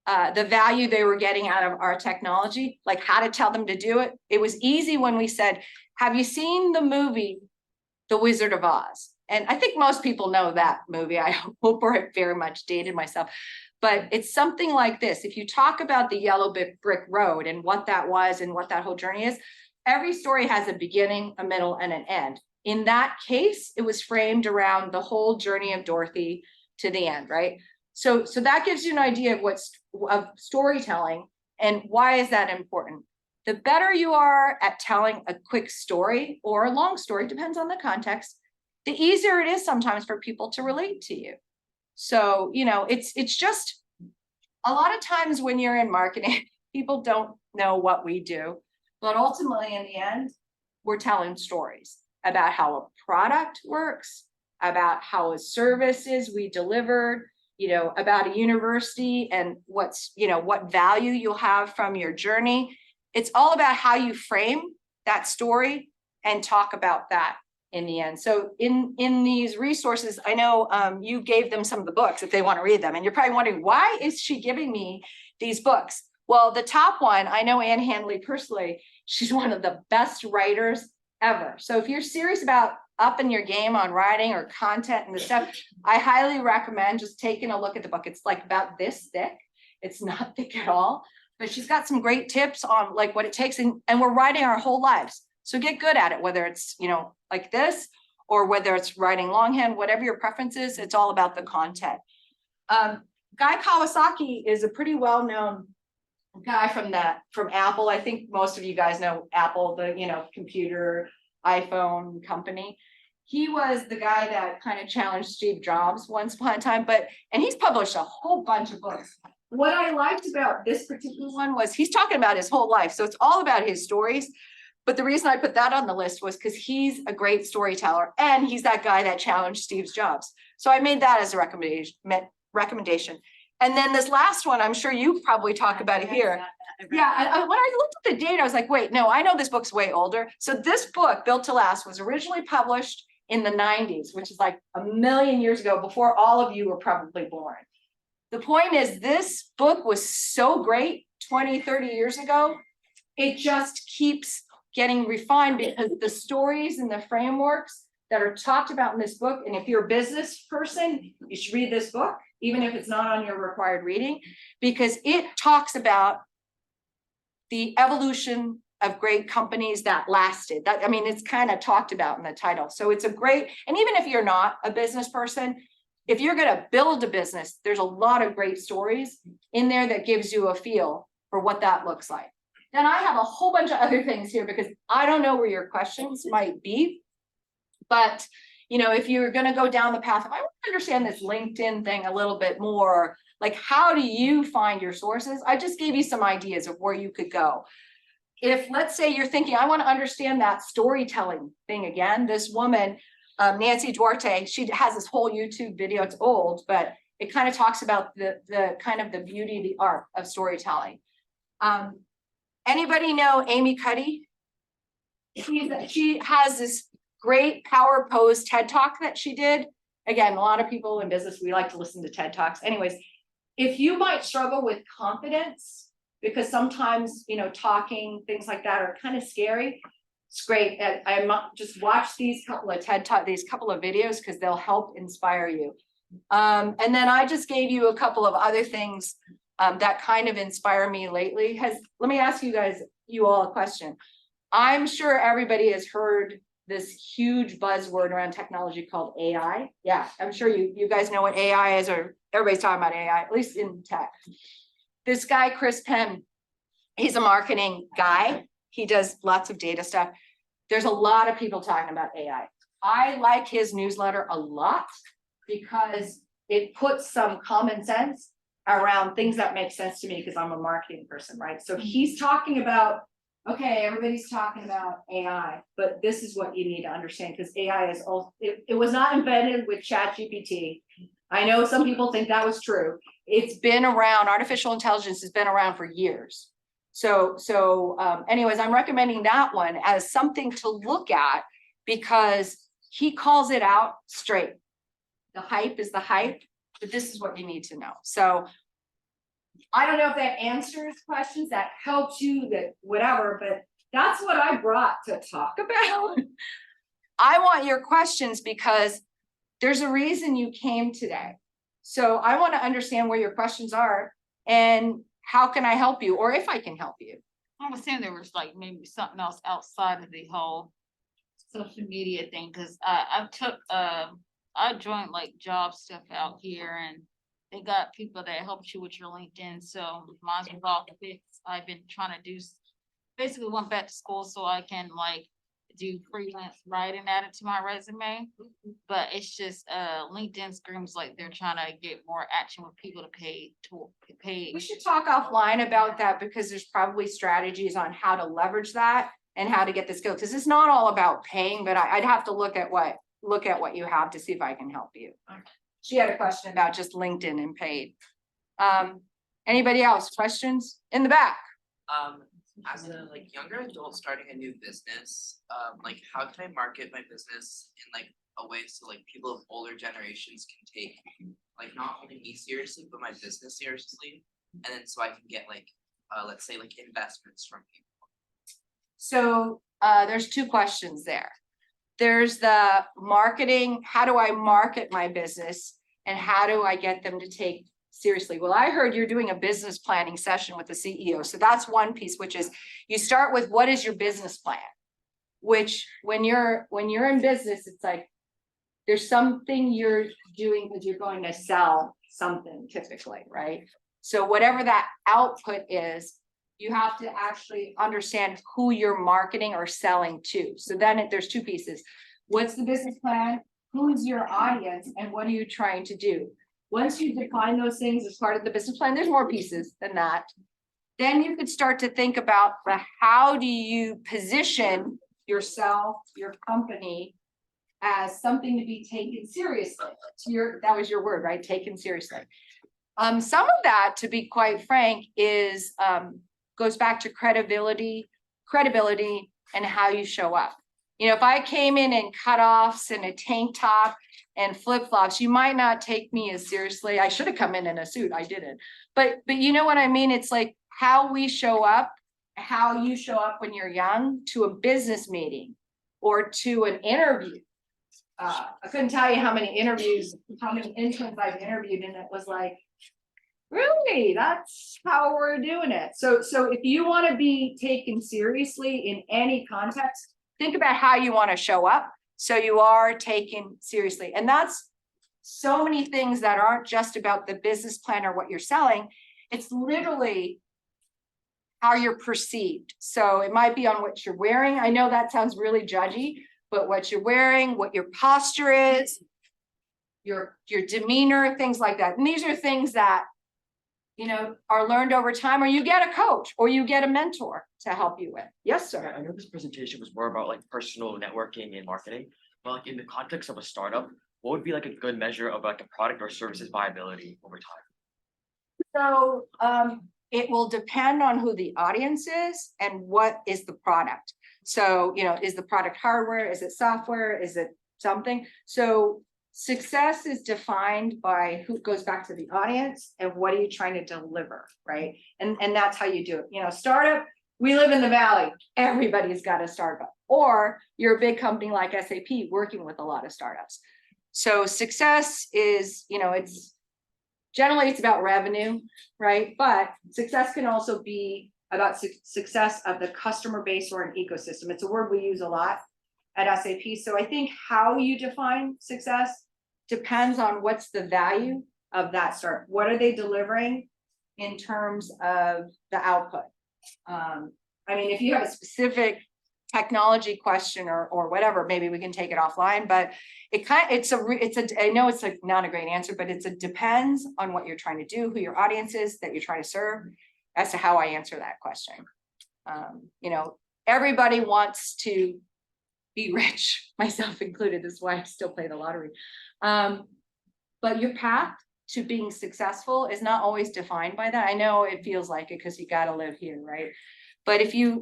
the value they were getting out of our technology, like how to tell them to do it, it was easy when we said, have you seen the movie, The Wizard of Oz? And I think most people know that movie. I hope I very much dated myself. But it's something like this. If you talk about the yellow brick road and what that was and what that whole journey is, every story has a beginning, a middle, and an end. In that case, it was framed around the whole journey of Dorothy to the end, right? So that gives you an idea of storytelling and why is that important. The better you are at telling a quick story or a long story, depends on the context, the easier it is sometimes for people to relate to you. So, it's just a lot of times when you're in marketing, people don't know what we do, but ultimately in the end, we're telling stories about how a product works, about how a service is we delivered, about a university and what value you'll have from your journey. It's all about how you frame that story and talk about that in the end. So in these resources, I know you gave them some of the books if they want to read them. And you're probably wondering, why is she giving me these books? Well, the top one, I know Anne Handley personally, she's one of the best writers ever. So if you're serious about upping your game on writing or content and the stuff, I highly recommend just taking a look at the book. It's like about this thick. It's not thick at all, but she's got some great tips on like what it takes. And we're writing our whole lives. So get good at it, whether it's, like this, or whether it's writing longhand, whatever your preference is, it's all about the content. Guy Kawasaki is a pretty well-known guy from Apple. I think most of you guys know Apple, the, computer, iPhone company. He was the guy that kind of challenged Steve Jobs once upon a time, and he's published a whole bunch of books. What I liked about this particular one was he's talking about his whole life. So it's all about his stories. But the reason I put that on the list was because he's a great storyteller and he's that guy that challenged Steve Jobs. So I made that as a recommendation. And then this last one, I'm sure you probably talk about it here. Yeah, when I looked at the date, I was like, wait, no, I know this book's way older. So this book, Built to Last, was originally published in the 90s, which is like a million years ago, before all of you were probably born. The point is, this book was so great 20, 30 years ago, it just keeps getting refined because the stories and the frameworks that are talked about in this book. And if you're a business person, you should read this book, even if it's not on your required reading, because it talks about the evolution of great companies that lasted. That, I mean, it's kind of talked about in the title. So it's a great, and even if you're not a business person, if you're going to build a business, there's a lot of great stories in there that gives you a feel for what that looks like. Then I have a whole bunch of other things here because I don't know where your questions might be. But, you know, if you're going to go down the path, if I want to understand this LinkedIn thing a little bit more, like, how do you find your sources? I just gave you some ideas of where you could go. If, let's say you're thinking, I want to understand that storytelling thing again, this woman, Nancy Duarte, she has this whole YouTube video, it's old, but it kind of talks about the kind of the beauty, the art of storytelling. Anybody know Amy Cuddy? She has this great power pose TED Talk that she did. Again, a lot of people in business, we like to listen to TED Talks. Anyways, if you might struggle with confidence, because sometimes, you know, talking, things like that are kind of scary, it's great. I just watch these couple of TED Talk, these couple of videos, because they'll help inspire you. And then I just gave you a couple of other things that kind of inspire me lately. Let me ask you guys, you all a question. I'm sure everybody has heard this huge buzzword around technology called AI. Yeah, I'm sure you guys know what AI is, or everybody's talking about AI, at least in tech. This guy, Chris Penn, he's a marketing guy. He does lots of data stuff. There's a lot of people talking about AI. I like his newsletter a lot because it puts some common sense around things that make sense to me because I'm a marketing person, right? So he's talking about, okay, everybody's talking about AI, but this is what you need to understand, because AI is also, it was not invented with ChatGPT. I know some people think that was true. It's been around, artificial intelligence has been around for years. So anyways, I'm recommending that one as something to look at because he calls it out straight. The hype is the hype, but this is what you need to know. So I don't know if that answers questions, that helps you, that whatever, but that's what I brought to talk about. I want your questions because there's a reason you came today. So I want to understand where your questions are and how can I help you, or if I can help you. I'm assuming there was like maybe something else outside of the whole social media thing, because I joined like job stuff out here, and they got people that help you with your LinkedIn. So mine's was off fixed. I've been trying to do, basically went back to school so I can like do freelance writing added to my resume. But it's just LinkedIn screams like they're trying to get more action with people to pay. We should talk offline about that because there's probably strategies on how to leverage that and how to get the skill. Because it's not all about paying, but I'd have to look at what you have to see if I can help you. She had a question about just LinkedIn and paid. Anybody else? Questions in the back? As a like younger adult starting a new business, like how can I market my business in like a way so like people of older generations can take like not only me seriously but my business seriously, and then so I can get like let's say like investments from people. So there's two questions there. There's the marketing, how do I market my business and how do I get them to take seriously? Well, I heard you're doing a business planning session with the CEO. So that's one piece, which is you start with what is your business plan? Which when you're in business, it's like there's something you're doing because you're going to sell something typically, right? So whatever that output is, you have to actually understand who you're marketing or selling to. So then there's two pieces. What's the business plan? Who's your audience? And what are you trying to do? Once you define those things as part of the business plan, there's more pieces than that. Then you could start to think about how do you position yourself, your company, as something to be taken seriously. That was your word, right? Taken seriously. Some of that, to be quite frank, is goes back to credibility, and how you show up. You know, if I came in cutoffs and a tank top and flip-flops, you might not take me as seriously. I should have come in a suit. I didn't. But you know what I mean? It's like how we show up, how you show up when you're young to a business meeting or to an interview. I couldn't tell you how many interns I've interviewed, and it was like, really, that's how we're doing it. So if you want to be taken seriously in any context, think about how you want to show up so you are taken seriously. And that's so many things that aren't just about the business plan or what you're selling. It's literally how you're perceived. So it might be on what you're wearing. I know that sounds really judgy, but what you're wearing, what your posture is, your demeanor, things like that. And these are things that, you know, are learned over time, or you get a coach or you get a mentor to help you with. Yes, sir. I know this presentation was more about like personal networking and marketing, but like in the context of a startup, what would be like a good measure of like a product or service's viability over time? So it will depend on who the audience is and what is the product. So, you know, is the product hardware? Is it software? Is it something? So success is defined by who goes back to the audience and what are you trying to deliver, right? And that's how you do it. You know, startup, we live in the Valley. Everybody's got a startup. Or you're a big company like SAP working with a lot of startups. So success is, you know, generally it's about revenue, right? But success can also be about success of the customer base or an ecosystem. It's a word we use a lot at SAP. So I think how you define success depends on what's the value of that startup. What are they delivering in terms of the output? I mean, if you have a specific technology question or whatever, maybe we can take it offline, but I know it's like not a great answer, but it depends on what you're trying to do, who your audience is that you're trying to serve, as to how I answer that question. You know, everybody wants to be rich, myself included. This is why I still play the lottery. But your path to being successful is not always defined by that. I know it feels like it because you got to live here, right? But if you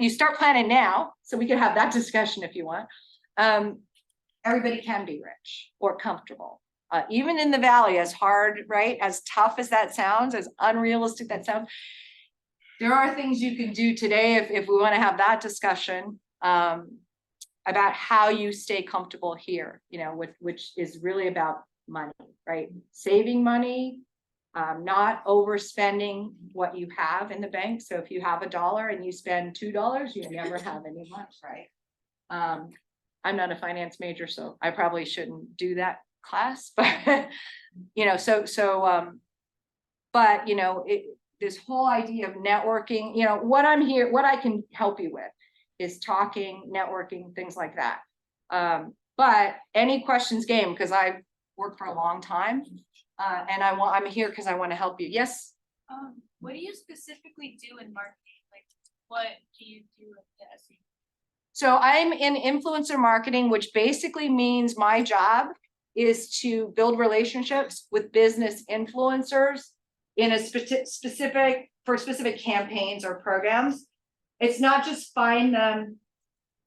start planning now, so we can have that discussion if you want. Everybody can be rich or comfortable, even in the Valley, as hard, right? As tough as that sounds, as unrealistic that sounds, there are things you can do today if we want to have that discussion about how you stay comfortable here, you know, which is really about money, right? Saving money, not overspending what you have in the bank. So if you have $1 and you spend $2, you never have any money, right? I'm not a finance major, so I probably shouldn't do that class, but you know, but you know, this whole idea of networking, you know, what I can help you with is talking, networking, things like that. But any questions game, because I've worked for a long time, and I'm here because I want to help you. Yes. What do you specifically do in marketing? Like, what do you do at the SAP? So I'm in influencer marketing, which basically means my job is to build relationships with business influencers in a specific campaigns or programs. It's not just find them,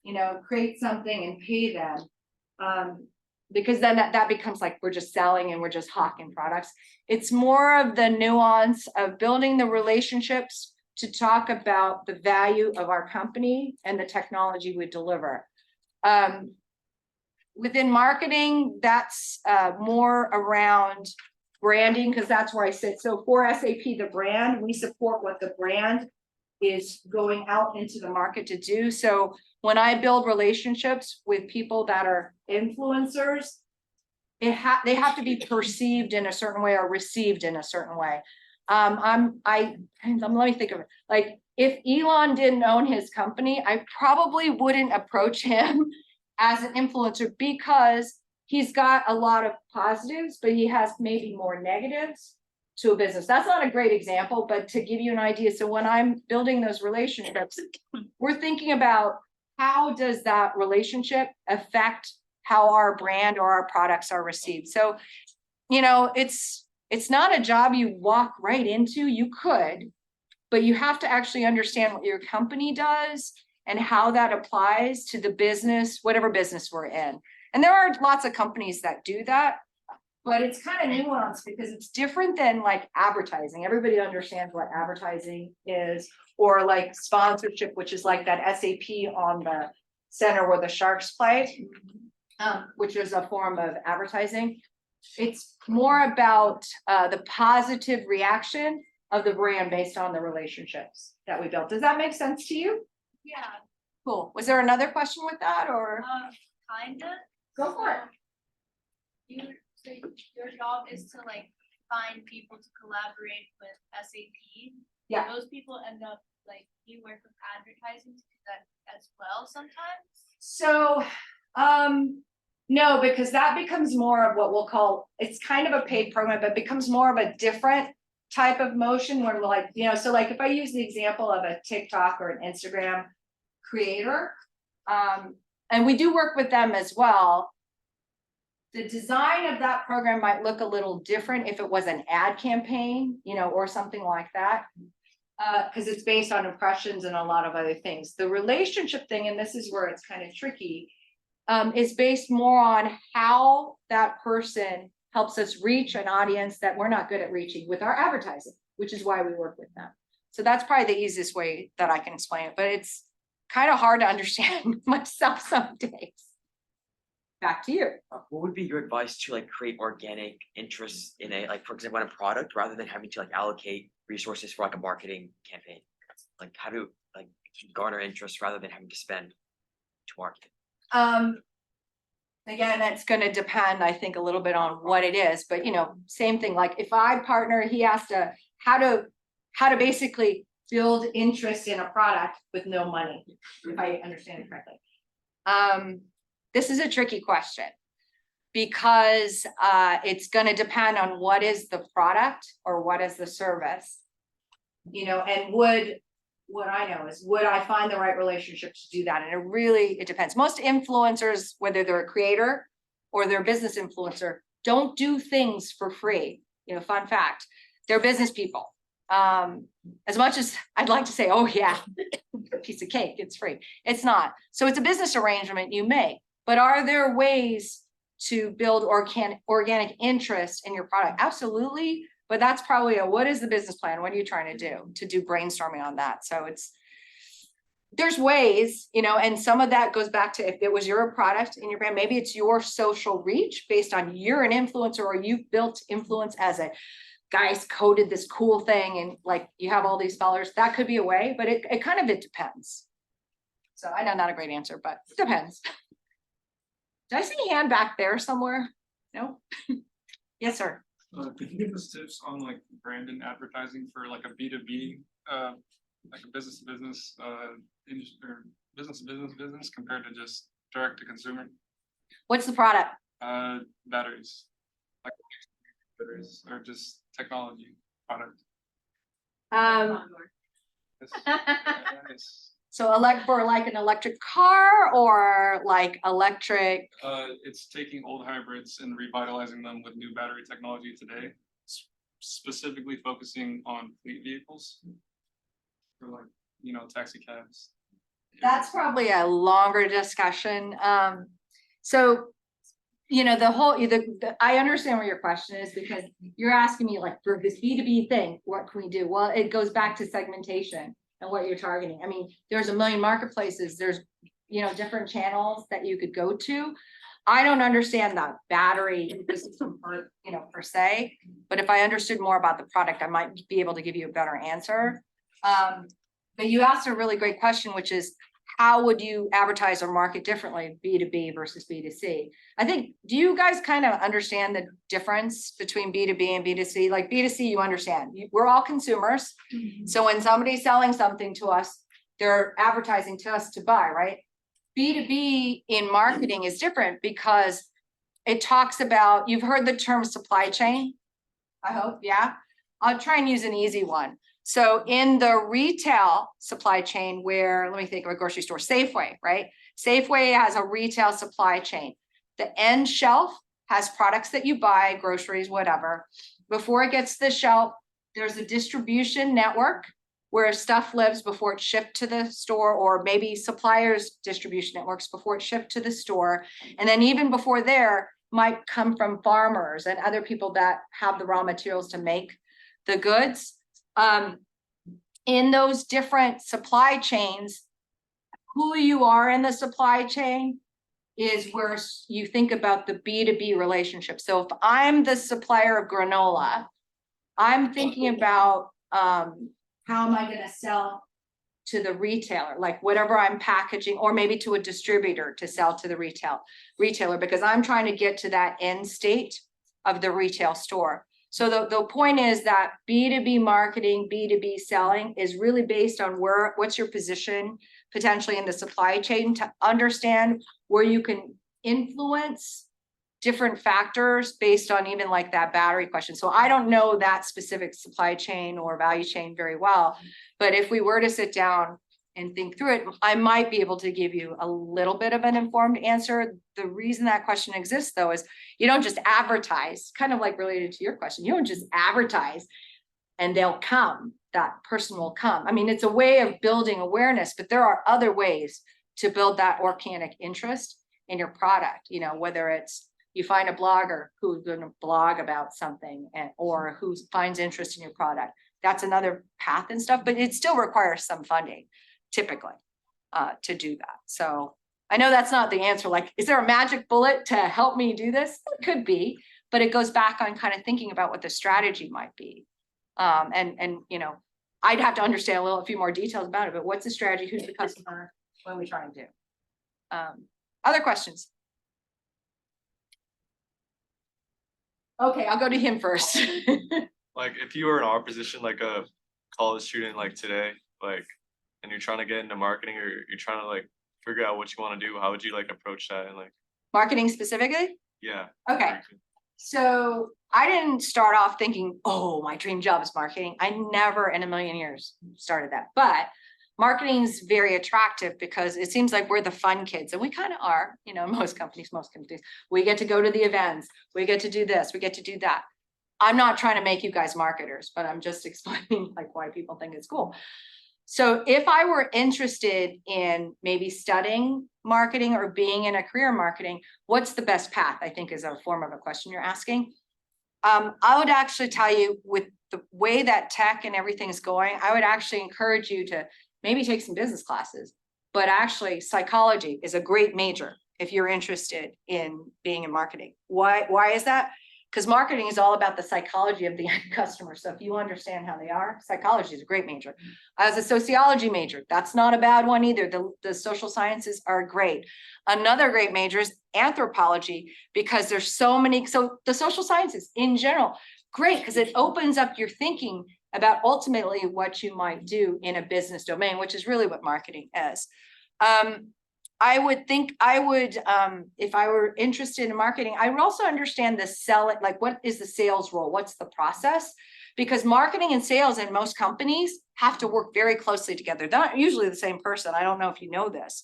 you know, create something and pay them. Because then that becomes like we're just selling and we're just hawking products. It's more of the nuance of building the relationships to talk about the value of our company and the technology we deliver. Within marketing, that's more around branding, because that's where I sit. So for SAP, the brand, we support what the brand is going out into the market to do. So when I build relationships with people that are influencers, they have to be perceived in a certain way or received in a certain way. Let me think of it. Like if Elon didn't own his company, I probably wouldn't approach him as an influencer because he's got a lot of positives, but he has maybe more negatives to a business. That's not a great example, but to give you an idea. So when I'm building those relationships, we're thinking about how does that relationship affect how our brand or our products are received. So, you know, it's not a job you walk right into. You could, but you have to actually understand what your company does and how that applies to the business, whatever business we're in. And there are lots of companies that do that, but it's kind of nuanced because it's different than like advertising. Everybody understands what advertising is, or like sponsorship, which is like that SAP on the center where the sharks play. which is a form of advertising. It's more about the positive reaction of the brand based on the relationships that we built. Does that make sense to you? Yeah, Cool. Was there another question with that or? kinda. Go for it. So your job is to like find people to collaborate with SAP. Yeah. Those people end up like, you work with advertising to do that as well sometimes? So, no, because that becomes more of what we'll call, it's kind of a paid program, but becomes more of a different type of motion where like, so like if I use the example of a TikTok or an Instagram creator, and we do work with them as well. The design of that program might look a little different if it was an ad campaign, or something like that. Because it's based on impressions and a lot of other things. The relationship thing, and this is where it's kind of tricky, is based more on how that person helps us reach an audience that we're not good at reaching with our advertising, which is why we work with them. So that's probably the easiest way that I can explain it, but it's kind of hard to understand myself some days. Back to you. What would be your advice to like create organic interest in like, for example, in a product rather than having to like allocate resources for like a marketing campaign? Like how to like garner interest rather than having to spend to market? Again, that's going to depend, I think, a little bit on what it is, but same thing. Like if I partner, he has to how to basically build interest in a product with no money, if I understand it correctly. This is a tricky question because it's going to depend on what is the product or what is the service, and what I know is, would I find the right relationship to do that? And it depends. Most influencers, whether they're a creator or they're a business influencer, don't do things for free. Fun fact, they're business people. As much as I'd like to say, oh yeah, piece of cake, it's free. It's not. So it's a business arrangement you make, but are there ways to build organic interest in your product? Absolutely. But that's probably what is the business plan? What are you trying to do brainstorming on that? So there's ways, and some of that goes back to if it was your product in your brand, maybe it's your social reach based on you're an influencer or you've built influence as a guy's coded this cool thing and like you have all these followers. That could be a way, but it depends. So I know not a great answer, but it depends. Did I see a hand back there somewhere? No? Yes, sir. Could you give us tips on like brand and advertising for like a B2B, like a business to business, industry or business compared to just direct to consumer? What's the product? Batteries, like batteries or just technology product. Yes. So for like an electric car or like electric? It's taking old hybrids and revitalizing them with new battery technology today, specifically focusing on fleet vehicles for like, taxi cabs. That's probably a longer discussion. So, I understand where your question is because you're asking me like for this B2B thing, what can we do? Well, it goes back to segmentation and what you're targeting. I mean, there's a million marketplaces, there's, different channels that you could go to. I don't understand that battery ecosystem per se, but if I understood more about the product, I might be able to give you a better answer. But you asked a really great question, which is how would you advertise or market differently, B2B versus B2C? I think, do you guys kind of understand the difference between B2B and B2C? Like B2C, you understand, we're all consumers. So when somebody's selling something to us, they're advertising to us to buy, right? B2B in marketing is different because it talks about, you've heard the term supply chain, I hope, yeah? I'll try and use an easy one. So in the retail supply chain where, let me think of a grocery store, Safeway, right? Safeway has a retail supply chain. The end shelf has products that you buy, groceries, whatever. Before it gets to the shelf, there's a distribution network where stuff lives before it's shipped to the store, or maybe suppliers' distribution networks before it's shipped to the store. And then even before there might come from farmers and other people that have the raw materials to make the goods. In those different supply chains, who you are in the supply chain is where you think about the B2B relationship. So if I'm the supplier of granola, I'm thinking about, how am I gonna sell to the retailer, like whatever I'm packaging, or maybe to a distributor to sell to the retailer, because I'm trying to get to that end state of the retail store. So the point is that B2B marketing, B2B selling is really based on what's your position potentially in the supply chain, to understand where you can influence different factors based on even like that battery question. So I don't know that specific supply chain or value chain very well, but if we were to sit down and think through it, I might be able to give you a little bit of an informed answer. The reason that question exists though is you don't just advertise, kind of like related to your question, you don't just advertise and they'll come, that person will come. I mean, it's a way of building awareness, but there are other ways to build that organic interest in your product, you know, whether it's you find a blogger who's going to blog about something or who finds interest in your product. That's another path and stuff, but it still requires some funding typically to do that. So I know that's not the answer. Like, is there a magic bullet to help me do this? It could be, but it goes back on kind of thinking about what the strategy might be. And you know, I'd have to understand a few more details about it, but what's the strategy? Who's the customer? What are we trying to do? Other questions? Okay, I'll go to him first. Like if you were in our position, like a college student like today, like, and you're trying to get into marketing or you're trying to like figure out what you want to do, how would you like approach that? And like, Marketing specifically? yeah. Okay. So I didn't start off thinking, oh, my dream job is marketing. I never in a million years started that, but marketing is very attractive because it seems like we're the fun kids, and we kind of are, you know, most companies, we get to go to the events, we get to do this, we get to do that. I'm not trying to make you guys marketers, but I'm just explaining like why people think it's cool. So if I were interested in maybe studying marketing or being in a career in marketing, what's the best path? I think is a form of a question you're asking. I would actually tell you, with the way that tech and everything is going, I would actually encourage you to maybe take some business classes, but actually psychology is a great major if you're interested in being in marketing. Why is that? Because marketing is all about the psychology of the end customer. So if you understand how they are, psychology is a great major. As a sociology major, that's not a bad one either. The social sciences are great. Another great major is anthropology, because there's so many, so the social sciences in general, great, because it opens up your thinking about ultimately what you might do in a business domain, which is really what marketing is. I would think if I were interested in marketing, I would also understand the selling, like what is the sales role? What's the process? Because marketing and sales in most companies have to work very closely together. They're not usually the same person. I don't know if you know this,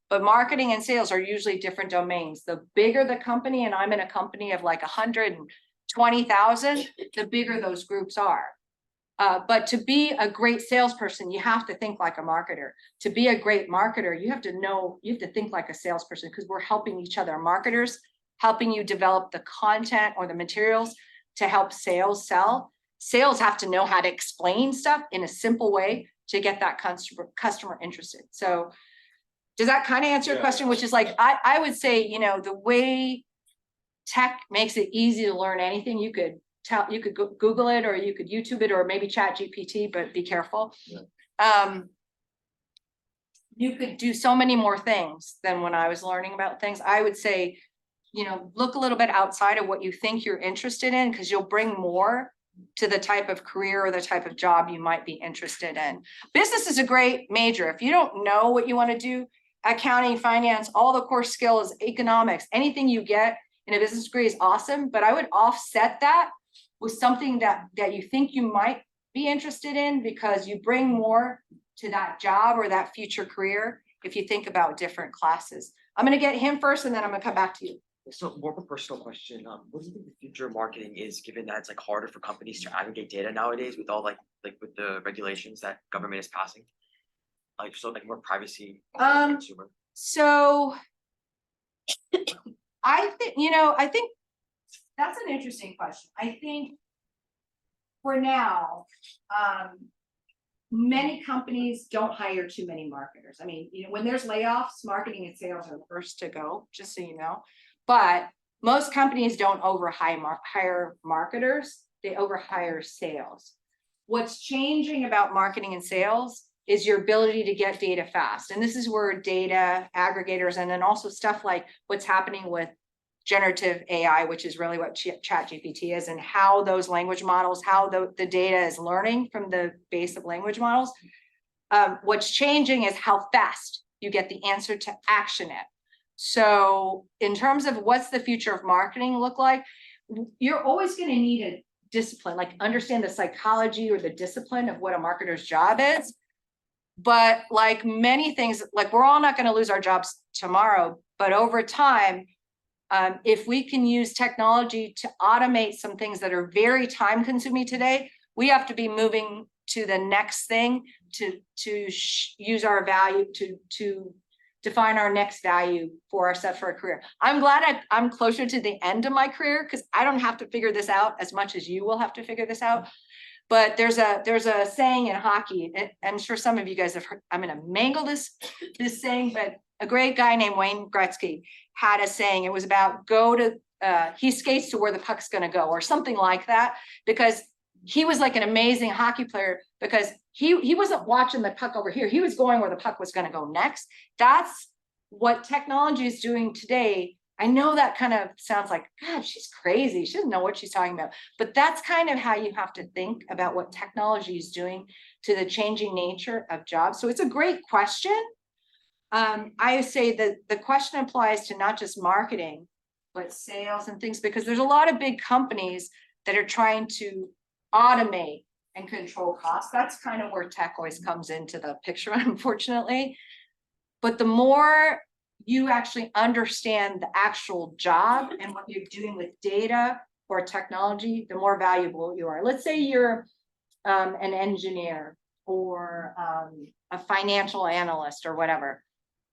but marketing and sales are usually different domains. The bigger the company, and I'm in a company of like 120,000, the bigger those groups are. But to be a great salesperson, you have to think like a marketer. To be a great marketer, you have to think like a salesperson, because we're helping each other. Marketers helping you develop the content or the materials to help sales sell. Sales have to know how to explain stuff in a simple way to get that customer interested. So does that kind of answer your question? Which is like, I would say, you know, the way tech makes it easy to learn anything, you could Google it, or you could YouTube it, or maybe Chat GPT, but be careful. You could do so many more things than when I was learning about things. I would say, you know, look a little bit outside of what you think you're interested in, because you'll bring more to the type of career or the type of job you might be interested in. Business is a great major. If you don't know what you want to do, accounting, finance, all the core skills, economics, anything you get in a business degree is awesome, but I would offset that with something that you think you might be interested in, because you bring more to that job or that future career if you think about different classes. I'm going to get him first, and then I'm going to come back to you. So more of a personal question. What do you think the future of marketing is, given that it's like harder for companies to aggregate data nowadays with all like with the regulations that government is passing? Like, so like more privacy for the consumer. So I think that's an interesting question. I think for now, many companies don't hire too many marketers. I mean, when there's layoffs, marketing and sales are the first to go, just so you know. But most companies don't hire marketers, they overhire sales. What's changing about marketing and sales is your ability to get data fast. And this is where data aggregators, and then also stuff like what's happening with generative AI, which is really what ChatGPT is, and how those language models, how the data is learning from the base of language models. What's changing is how fast you get the answer to action it. So in terms of what's the future of marketing look like, you're always going to need a discipline, like understand the psychology or the discipline of what a marketer's job is. But like many things, like we're all not going to lose our jobs tomorrow, but over time, if we can use technology to automate some things that are very time consuming today, we have to be moving to the next thing to use our value to define our next value for ourselves for a career. I'm glad I'm closer to the end of my career because I don't have to figure this out as much as you will have to figure this out. But there's a saying in hockey, and I'm sure some of you guys have heard, I'm gonna mangle this saying, but a great guy named Wayne Gretzky had a saying. It was about he skates to where the puck's gonna go, or something like that, because he was like an amazing hockey player because he wasn't watching the puck over here. He was going where the puck was gonna go next. That's what technology is doing today. I know that kind of sounds like, God, she's crazy. She doesn't know what she's talking about. But that's kind of how you have to think about what technology is doing to the changing nature of jobs. So it's a great question. I say that the question applies to not just marketing, but sales and things, because there's a lot of big companies that are trying to automate and control costs. That's kind of where tech always comes into the picture, unfortunately. But the more you actually understand the actual job and what you're doing with data or technology, the more valuable you are. Let's say you're an engineer or a financial analyst or whatever.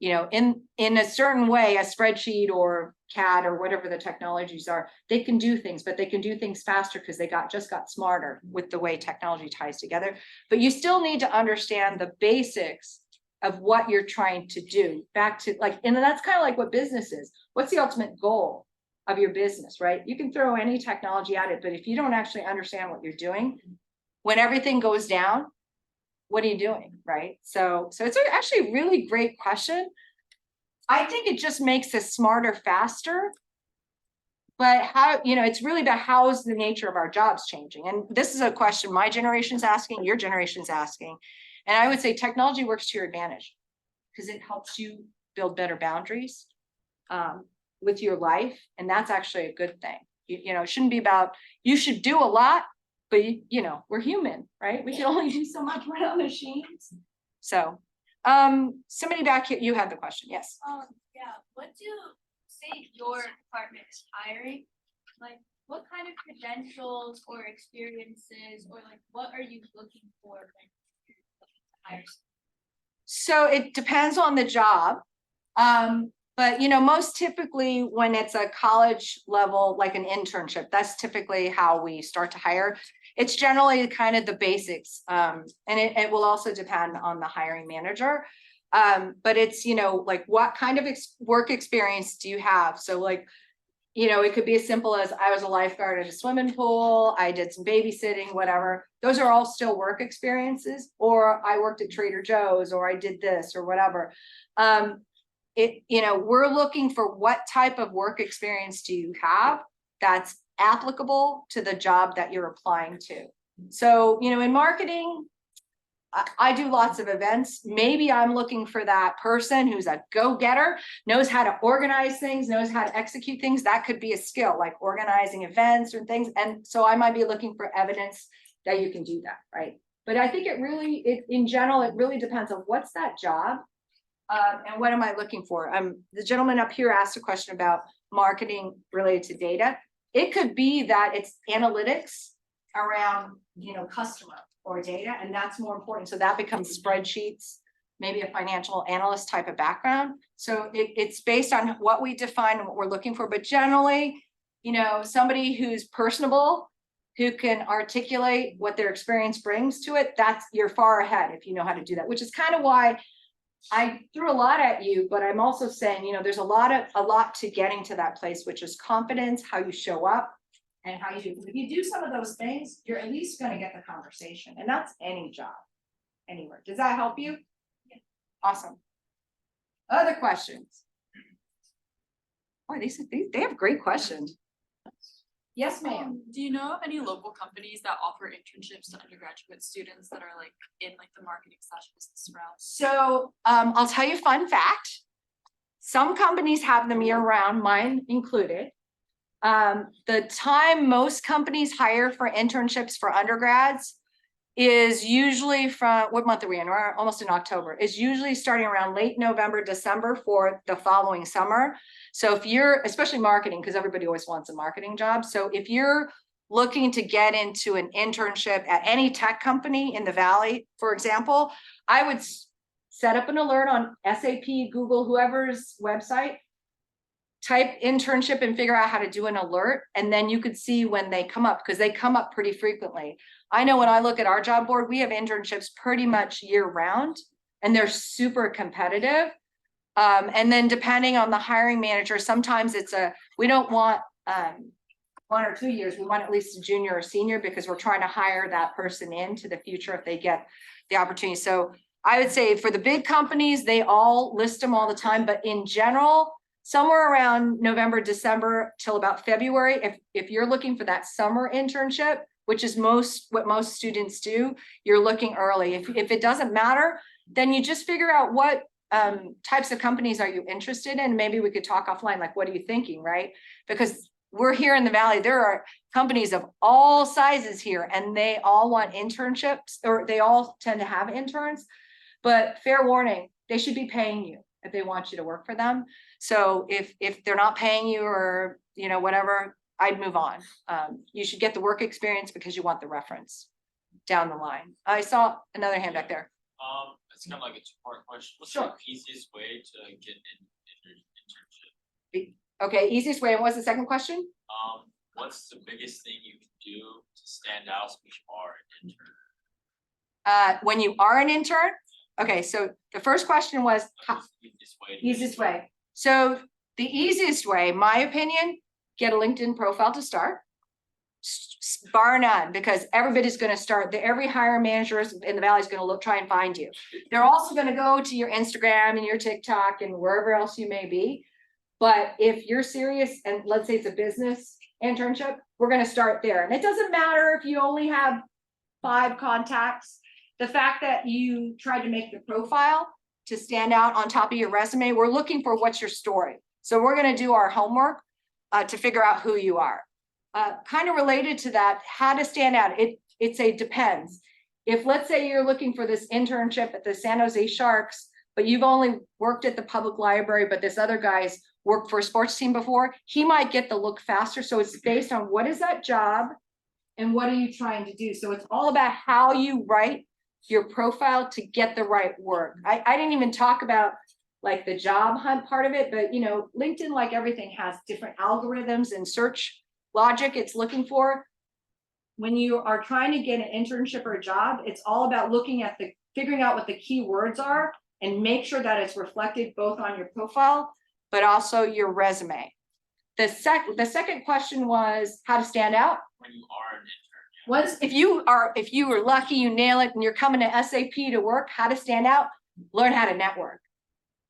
In a certain way, a spreadsheet or CAD or whatever the technologies are, they can do things, but they can do things faster because they just got smarter with the way technology ties together. But you still need to understand the basics of what you're trying to do. Back to and that's kind of like what business is. What's the ultimate goal of your business, right? You can throw any technology at it, but if you don't actually understand what you're doing, when everything goes down, what are you doing, right? So it's actually a really great question. I think it just makes us smarter, faster. But how, it's really about how is the nature of our jobs changing? And this is a question my generation's asking, your generation's asking. And I would say technology works to your advantage because it helps you build better boundaries with your life. And that's actually a good thing. It shouldn't be about, you should do a lot, but we're human, right? We can only do so much. We're not machines. So somebody back here, you had the question. Yes. Yeah. What do say your department is hiring? Like, what kind of credentials or experiences, or like, what are you looking for when So it depends on the job. But most typically when it's a college level, like an internship, that's typically how we start to hire. It's generally kind of the basics. And it will also depend on the hiring manager. But it's, like what kind of work experience do you have? So like, it could be as simple as I was a lifeguard at a swimming pool, I did some babysitting, whatever. Those are all still work experiences, or I worked at Trader Joe's, or I did this or whatever. We're looking for what type of work experience do you have that's applicable to the job that you're applying to. So, in marketing, I do lots of events. Maybe I'm looking for that person who's a go-getter, knows how to organize things, knows how to execute things. That could be a skill, like organizing events or things. And so I might be looking for evidence that you can do that, right? But I think in general, it really depends on what's that job and what am I looking for? The gentleman up here asked a question about marketing related to data. It could be that it's analytics around, customer or data, and that's more important. So that becomes spreadsheets, maybe a financial analyst type of background. So it's based on what we define and what we're looking for. But generally, somebody who's personable, who can articulate what their experience brings to it, you're far ahead if you know how to do that, which is kind of why I threw a lot at you, but I'm also saying, you know, there's a lot to getting to that place, which is confidence, how you show up and how you do. If you do some of those things, you're at least going to get the conversation, and that's any job, anywhere. Does that help you? Yeah. Awesome. Other questions? Boy, they have great questions. Yes, ma'am. Do you know of any local companies that offer internships to undergraduate students that are like in like the marketing / business route? So I'll tell you a fun fact. Some companies have them year round, mine included. The time most companies hire for internships for undergrads is usually from, what month are we in? We're almost in October. Is usually starting around late November, December for the following summer. So if you're, especially marketing, because everybody always wants a marketing job. So if you're looking to get into an internship at any tech company in the Valley, for example, I would set up an alert on SAP, Google, whoever's website, type internship and figure out how to do an alert. And then you could see when they come up, because they come up pretty frequently. I know when I look at our job board, we have internships pretty much year round, and they're super competitive. And then depending on the hiring manager, sometimes we don't want 1 or 2 years, we want at least a junior or senior, because we're trying to hire that person into the future if they get the opportunity. So I would say for the big companies, they all list them all the time, but in general, somewhere around November, December till about February, if you're looking for that summer internship, which is what most students do, you're looking early. If it doesn't matter, then you just figure out what types of companies are you interested in. Maybe we could talk offline, like, what are you thinking, right? Because we're here in the Valley, there are companies of all sizes here, and they all want internships, or they all tend to have interns. But fair warning, they should be paying you if they want you to work for them. So if they're not paying you, or you know, whatever, I'd move on. You should get the work experience because you want the reference down the line. I saw another hand back there. It's kind of like a two-part question. What's Sure. the easiest way to get an internship? Okay, easiest way. And what's the second question? What's the biggest thing you can do to stand out when you are an intern? When you are an intern? Okay, so the first question was What's the easiest way. So the easiest way, my opinion, get a LinkedIn profile to start. Bar none, because everybody's going to start. Every hiring manager in the Valley is going to try and find you. They're also going to go to your Instagram and your TikTok and wherever else you may be. But if you're serious, and let's say it's a business internship, we're going to start there. And it doesn't matter if you only have 5 contacts. The fact that you tried to make the profile to stand out on top of your resume, we're looking for what's your story. So we're going to do our homework to figure out who you are. Kind of related to that, how to stand out. It depends. If let's say you're looking for this internship at the San Jose Sharks, but you've only worked at the public library, but this other guy's worked for a sports team before, he might get the look faster. So it's based on what is that job and what are you trying to do? So it's all about how you write your profile to get the right work. I didn't even talk about like the job hunt part of it, but you know, LinkedIn, like everything, has different algorithms and search logic it's looking for. When you are trying to get an internship or a job, it's all about looking at figuring out what the key words are and make sure that it's reflected both on your profile, but also your resume. The second question was how to stand out. When you are an intern. If you were lucky, you nail it and you're coming to SAP to work, how to stand out, learn how to network.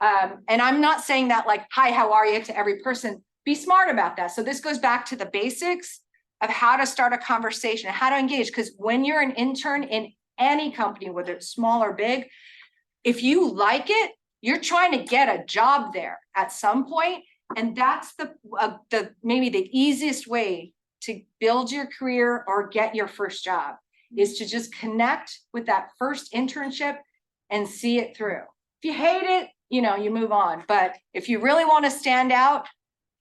And I'm not saying that like, hi, how are you, to every person. Be smart about that. So this goes back to the basics of how to start a conversation, how to engage. Because when you're an intern in any company, whether it's small or big, if you like it, you're trying to get a job there at some point. And that's maybe the easiest way to build your career or get your first job, is to just connect with that first internship and see it through. If you hate it, you know, you move on. But if you really want to stand out,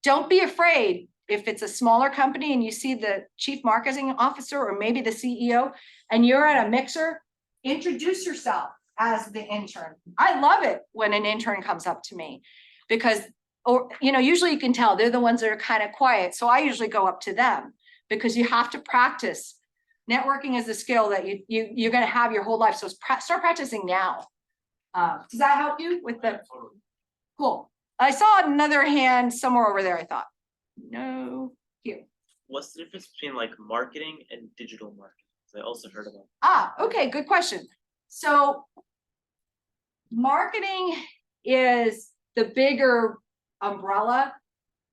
don't be afraid. If it's a smaller company and you see the chief marketing officer or maybe the CEO and you're at a mixer, introduce yourself as the intern. I love it when an intern comes up to me because, or you know, usually you can tell they're the ones that are kind of quiet. So I usually go up to them because you have to practice Networking is a skill that you're gonna have your whole life, so start practicing now. Does that help you with the? Cool. I saw another hand somewhere over there, I thought. No, here. What's the difference between like marketing and digital marketing? 'Cause I also heard about. Okay, good question. So marketing is the bigger umbrella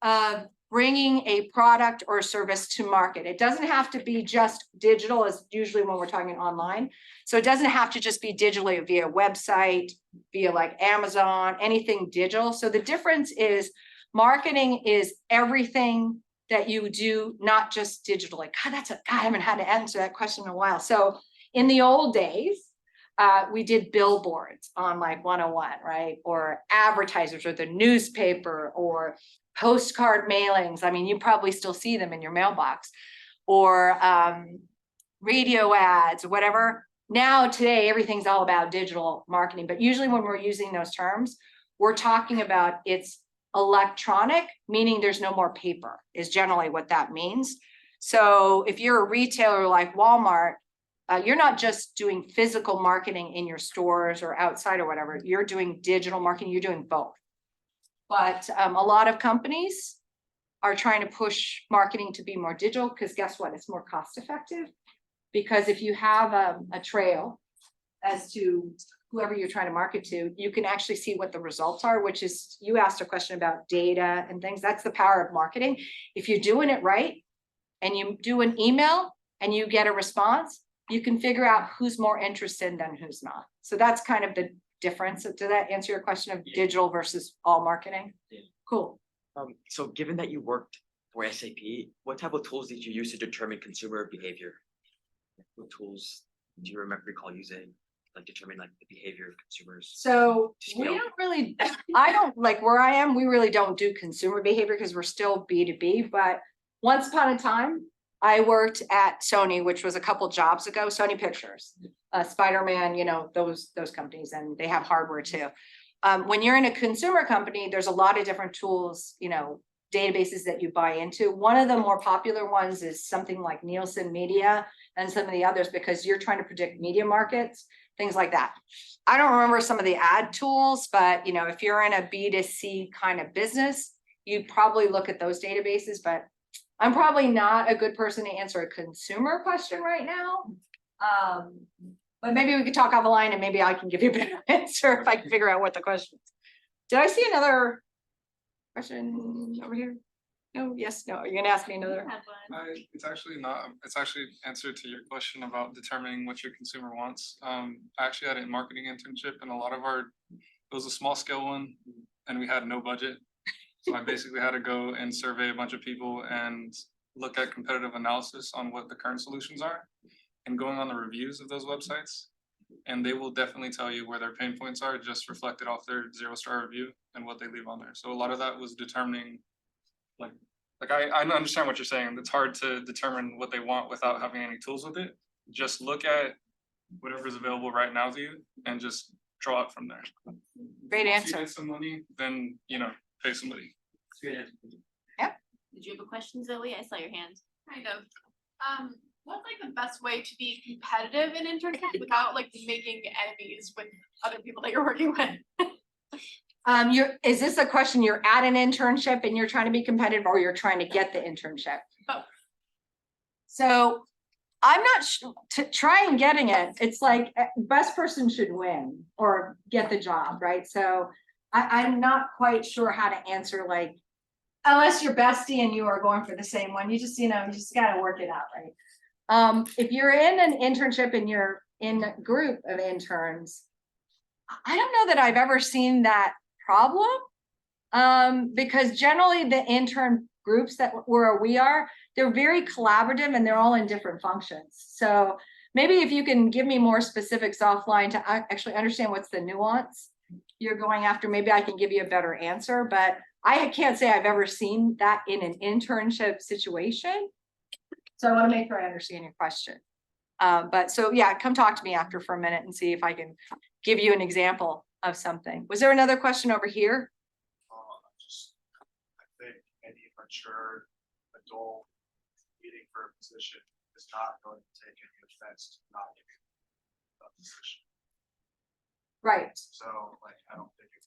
of bringing a product or service to market. It doesn't have to be just digital, as usually when we're talking online. So it doesn't have to just be digitally via website, via like Amazon, anything digital. So the difference is marketing is everything that you do, not just digitally. God, I haven't had to answer that question in a while. So in the old days, we did billboards on like 101, right? Or advertisers or the newspaper or postcard mailings. I mean, you probably still see them in your mailbox or radio ads or whatever. Now today, everything's all about digital marketing, but usually when we're using those terms, we're talking about it's electronic, meaning there's no more paper is generally what that means. So if you're a retailer like Walmart, you're not just doing physical marketing in your stores or outside or whatever, you're doing digital marketing, you're doing both. But a lot of companies are trying to push marketing to be more digital because guess what? It's more cost effective. Because if you have a trail as to whoever you're trying to market to, you can actually see what the results are, which is, you asked a question about data and things. That's the power of marketing. If you're doing it right and you do an email and you get a response, you can figure out who's more interested than who's not. So that's kind of the difference. Did that answer your question of digital versus all marketing? Yeah. Cool. So given that you worked for SAP, what type of tools did you use to determine consumer behavior? What tools do you recall using, like determine like the behavior of consumers? So to we scale? don't really, I don't like where I am, we really don't do consumer behavior because we're still B2B, but once upon a time, I worked at Sony, which was a couple jobs ago, Sony Pictures, Spider-Man, you know, those companies, and they have hardware too. When you're in a consumer company, there's a lot of different tools, you know, databases that you buy into. One of the more popular ones is something like Nielsen Media and some of the others, because you're trying to predict media markets, things like that. I don't remember some of the ad tools, but you know, if you're in a B2C kind of business, you'd probably look at those databases, but I'm probably not a good person to answer a consumer question right now. But maybe we could talk off the line and maybe I can give you a better answer if I can figure out what the question is. Did I see another question over here? No, yes, no, are you gonna ask me another? It's actually not, it's actually answer to your question about determining what your consumer wants. I actually had a marketing internship and it was a small scale one and we had no budget. So I basically had to go and survey a bunch of people and look at competitive analysis on what the current solutions are and going on the reviews of those websites. And they will definitely tell you where their pain points are, just reflected off their 0-star review and what they leave on there. So a lot of that was determining, like I understand what you're saying. It's hard to determine what they want without having any tools with it. Just look at whatever's available right now to you and just draw it from there. Great Once answer. you get some money, then, you know, pay somebody. Did you have a question, Zoe? I saw your hand. Kind of. What's like the best way to be competitive in internships without like making enemies with other people that you're working with? Is this a question, you're at an internship and you're trying to be competitive or you're trying to get the internship? Both. So I'm not to try and getting it. It's like best person should win or get the job, right? So I'm not quite sure how to answer, like, unless you're bestie and you are going for the same one, you just gotta work it out, right? If you're in an internship and you're in a group of interns, I don't know that I've ever seen that problem. Because generally the intern groups where we are, they're very collaborative and they're all in different functions. So maybe if you can give me more specifics offline to actually understand what's the nuance you're going after, maybe I can give you a better answer, but I can't say I've ever seen that in an internship situation. So I want to make sure I understand your question. But so yeah, come talk to me after for a minute and see if I can give you an example of something. Was there another question over here? I think any mature adult competing for a position is not going to take any offense to not giving a position. Right. So like, I don't think it's.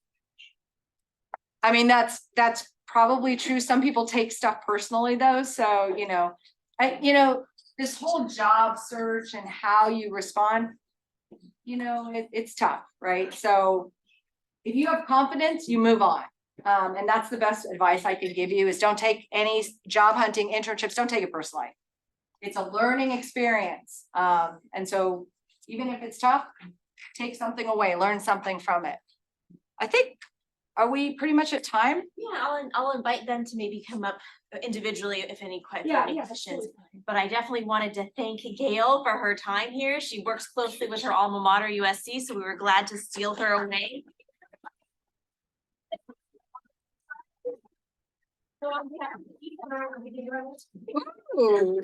I mean, that's probably true. Some people take stuff personally though, so, this whole job search and how you respond, it's tough, right? So if you have confidence, you move on. And that's the best advice I can give you is don't take any job hunting internships, don't take it personally. It's a learning experience. And so even if it's tough, take something away, learn something from it. I think, are we pretty much at time? Yeah, I'll invite them to maybe come up individually if any Yeah, questions. But I definitely wanted to thank Gale for her time here. She works closely with her alma mater USC, so we were glad to steal her away. Ooh.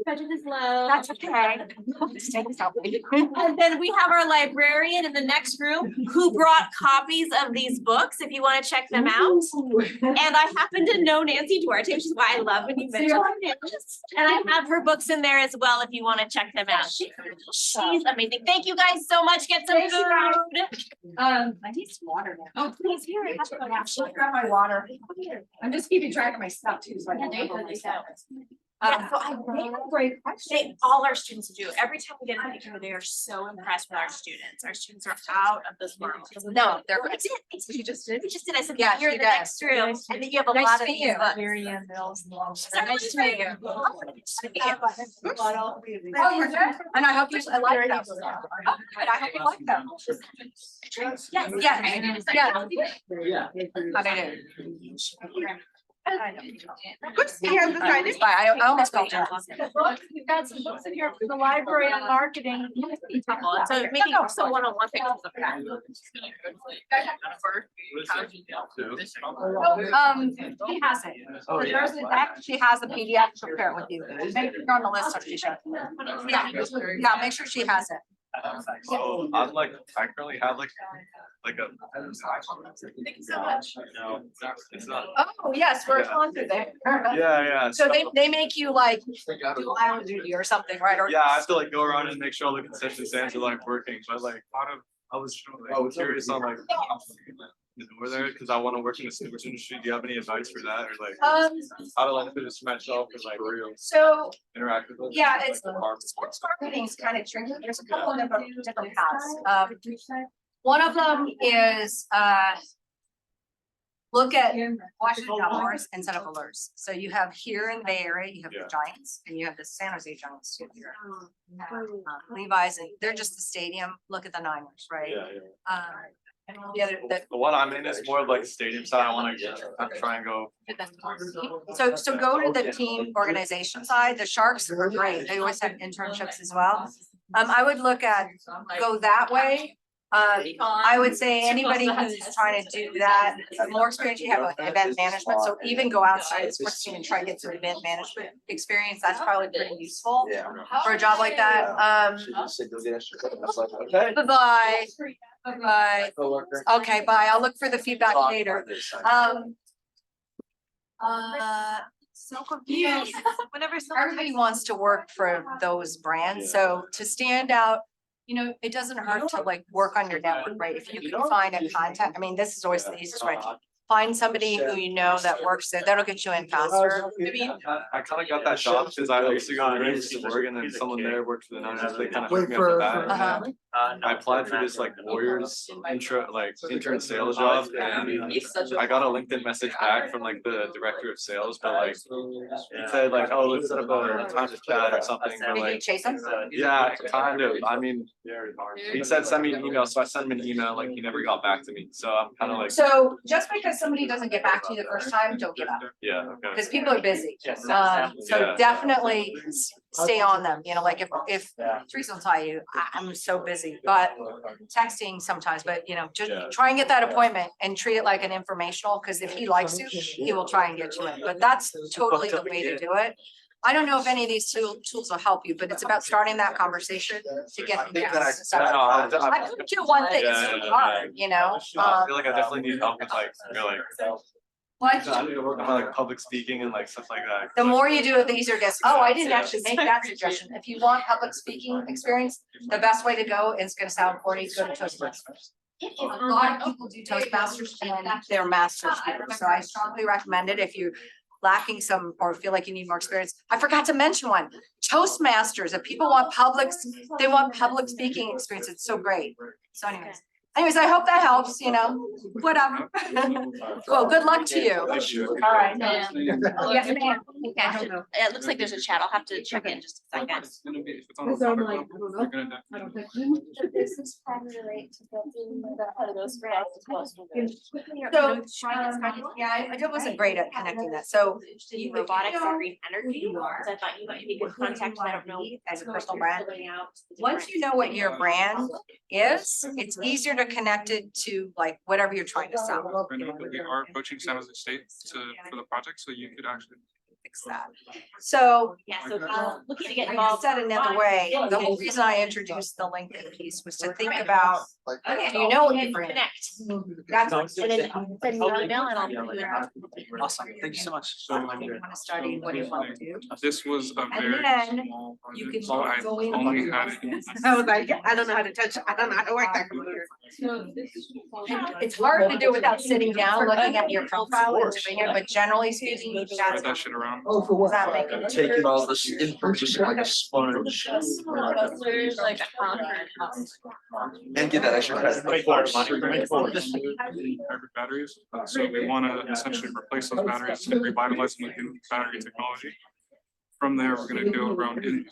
Budget is low. That's okay. Just take a selfie. And then we have our librarian in the next room who brought copies of these books if you want to check them out. And I happen to know Nancy Duarte, which is why I love when you mention her name. And I have her books in there as well if you want to check them out. She's amazing. Thank you guys so much. Get some food. I need some water now. Oh, please, here. I have some. I'll grab my water. I'm just keeping track of my stuff too, so I don't have Yeah, so I really great question. all our students do. Every time we get a picture, they are so impressed with our students. Our students are out of this world. No, they're. I did. You just did? We just did. I said, Yeah, you're she the does. next room. And then you have a Nice lot to of meet these you. books. Marianne Mills. Nice to meet you. Oh, you're good. And I hope you, I like them. Oh, good. I hope you like them. Yes, Yeah, yeah. How do you do? Good to see you. I almost felt it. We've got some books in here for the library on marketing. So maybe some one-on-one pictures of that. He has it. So there's in fact, she has a PDF, she'll share it with you. Make sure you're on the list, so she should. Yeah, make sure she has it. So I'm like, I currently have like a. Thank you so much. No, it's not. Oh, yes, we're Yeah. sponsored there. Yeah. So they make you like do island duty or something, right? Or Yeah, I have to like go around and make sure all the concession stands are like working, but like I was curious on like the door there, cause I wanna work in the sports industry. Do you have any advice for that or like how to like finish myself or like So, interact with them? yeah, it's Like, hard. sports marketing is kind of tricky. There's a couple of different paths. One of them is look at Washington Wars and set up alerts. So you have here in the Bay Area, you have Yeah. the Giants and you have the San Jose Giants too here. Levi's, and they're just the stadium. Look at the Niners, right? And the other, The one I'm in is more of like stadium side. I wanna try and go. so go to the team organization side. The Sharks are great. They always have internships as well. I would look at, go that way. I would say anybody who's trying to do that, more experience, you have event management, so even go outside the sports team and try to get some event management experience, that's probably pretty useful for a job like that. Bye-bye. Bye-bye. Okay, bye. I'll look for the feedback later. So confused. Whenever Everybody wants to work for those brands, so to stand out, it doesn't hurt to like work on your network, right? If you can find a contact, I mean, this is always the easiest way. Find somebody who you know that works there, that'll get you in faster. I kind of got that job because I used to go to the University of Oregon and someone there worked for the Niners. They kind of hooked me up with that. And then I applied for this like Warriors intern sales job and I got a LinkedIn message back from like the director of sales, but like he said like, oh, let's set up a time to chat or something. But Did you like, chase them? yeah, kind of. I mean, he said send me an email, so I sent him an email. Like he never got back to me, so I'm kind of like, So just because somebody doesn't get back to you the first time, don't give up, yeah, okay. because people are busy. So Yeah. definitely stay on them, like if Teresa will tell you, I'm so busy, but texting sometimes, but just Yeah. try and get that appointment and treat it like an informational, because if he likes you, he will try and get you in, but that's totally the way to do it. I don't know if any of these tools will help you, but it's about starting that conversation to get. I couldn't do one thing, it's Yeah, really yeah, hard, I feel Um, like I definitely need help with like, What? I need to work on like public speaking and like stuff like that. The more you do it, the easier it gets. Oh, I didn't actually make that suggestion. If you want public speaking experience, the best way to go, and it's gonna sound corny, is go to Toastmasters. A lot of people do Toastmasters and they're master speakers, so I strongly recommend it if you're lacking some or feel like you need more experience. I forgot to mention one, Toastmasters. If people want they want public speaking experience, it's so great. So anyways, I hope that helps, whatever. Well, good luck to you. All right. Yes, ma'am. It looks like there's a chat. I'll have to check in just a second. It's gonna be, if it's on the topic level, they're gonna definitely- This is probably relate to Yeah, I wasn't great at connecting that, so. Robotics and green energy, so I thought you might be good contact, I don't know. As a personal brand, once you know what your brand is, it's easier to connect it to like whatever you're trying to sell. I know that we are approaching San Jose State for the project, so you could actually. Fix that. So Yeah, so looking to get I involved. said another way, the whole reason I introduced the LinkedIn piece was to think about, Okay. do you know what And your brand? connect. That's. And then send me an email and I'll put you in. Awesome, thank you so much. So you want to study, what do you want to do? This was a And very then small you project, can so I go in. only had it. I was like, I don't know how to touch, I don't know how to work that computer. It's hard to do without sitting down, looking at your profile and doing it, but generally speaking, Spread that's. that shit around. Oh, for what? That make it- Taking all this information like a sponge. There's like And get that extra credit. Hybrid batteries, so we wanna essentially replace those batteries and revitalize them with new battery technology. From there, we're gonna go around in.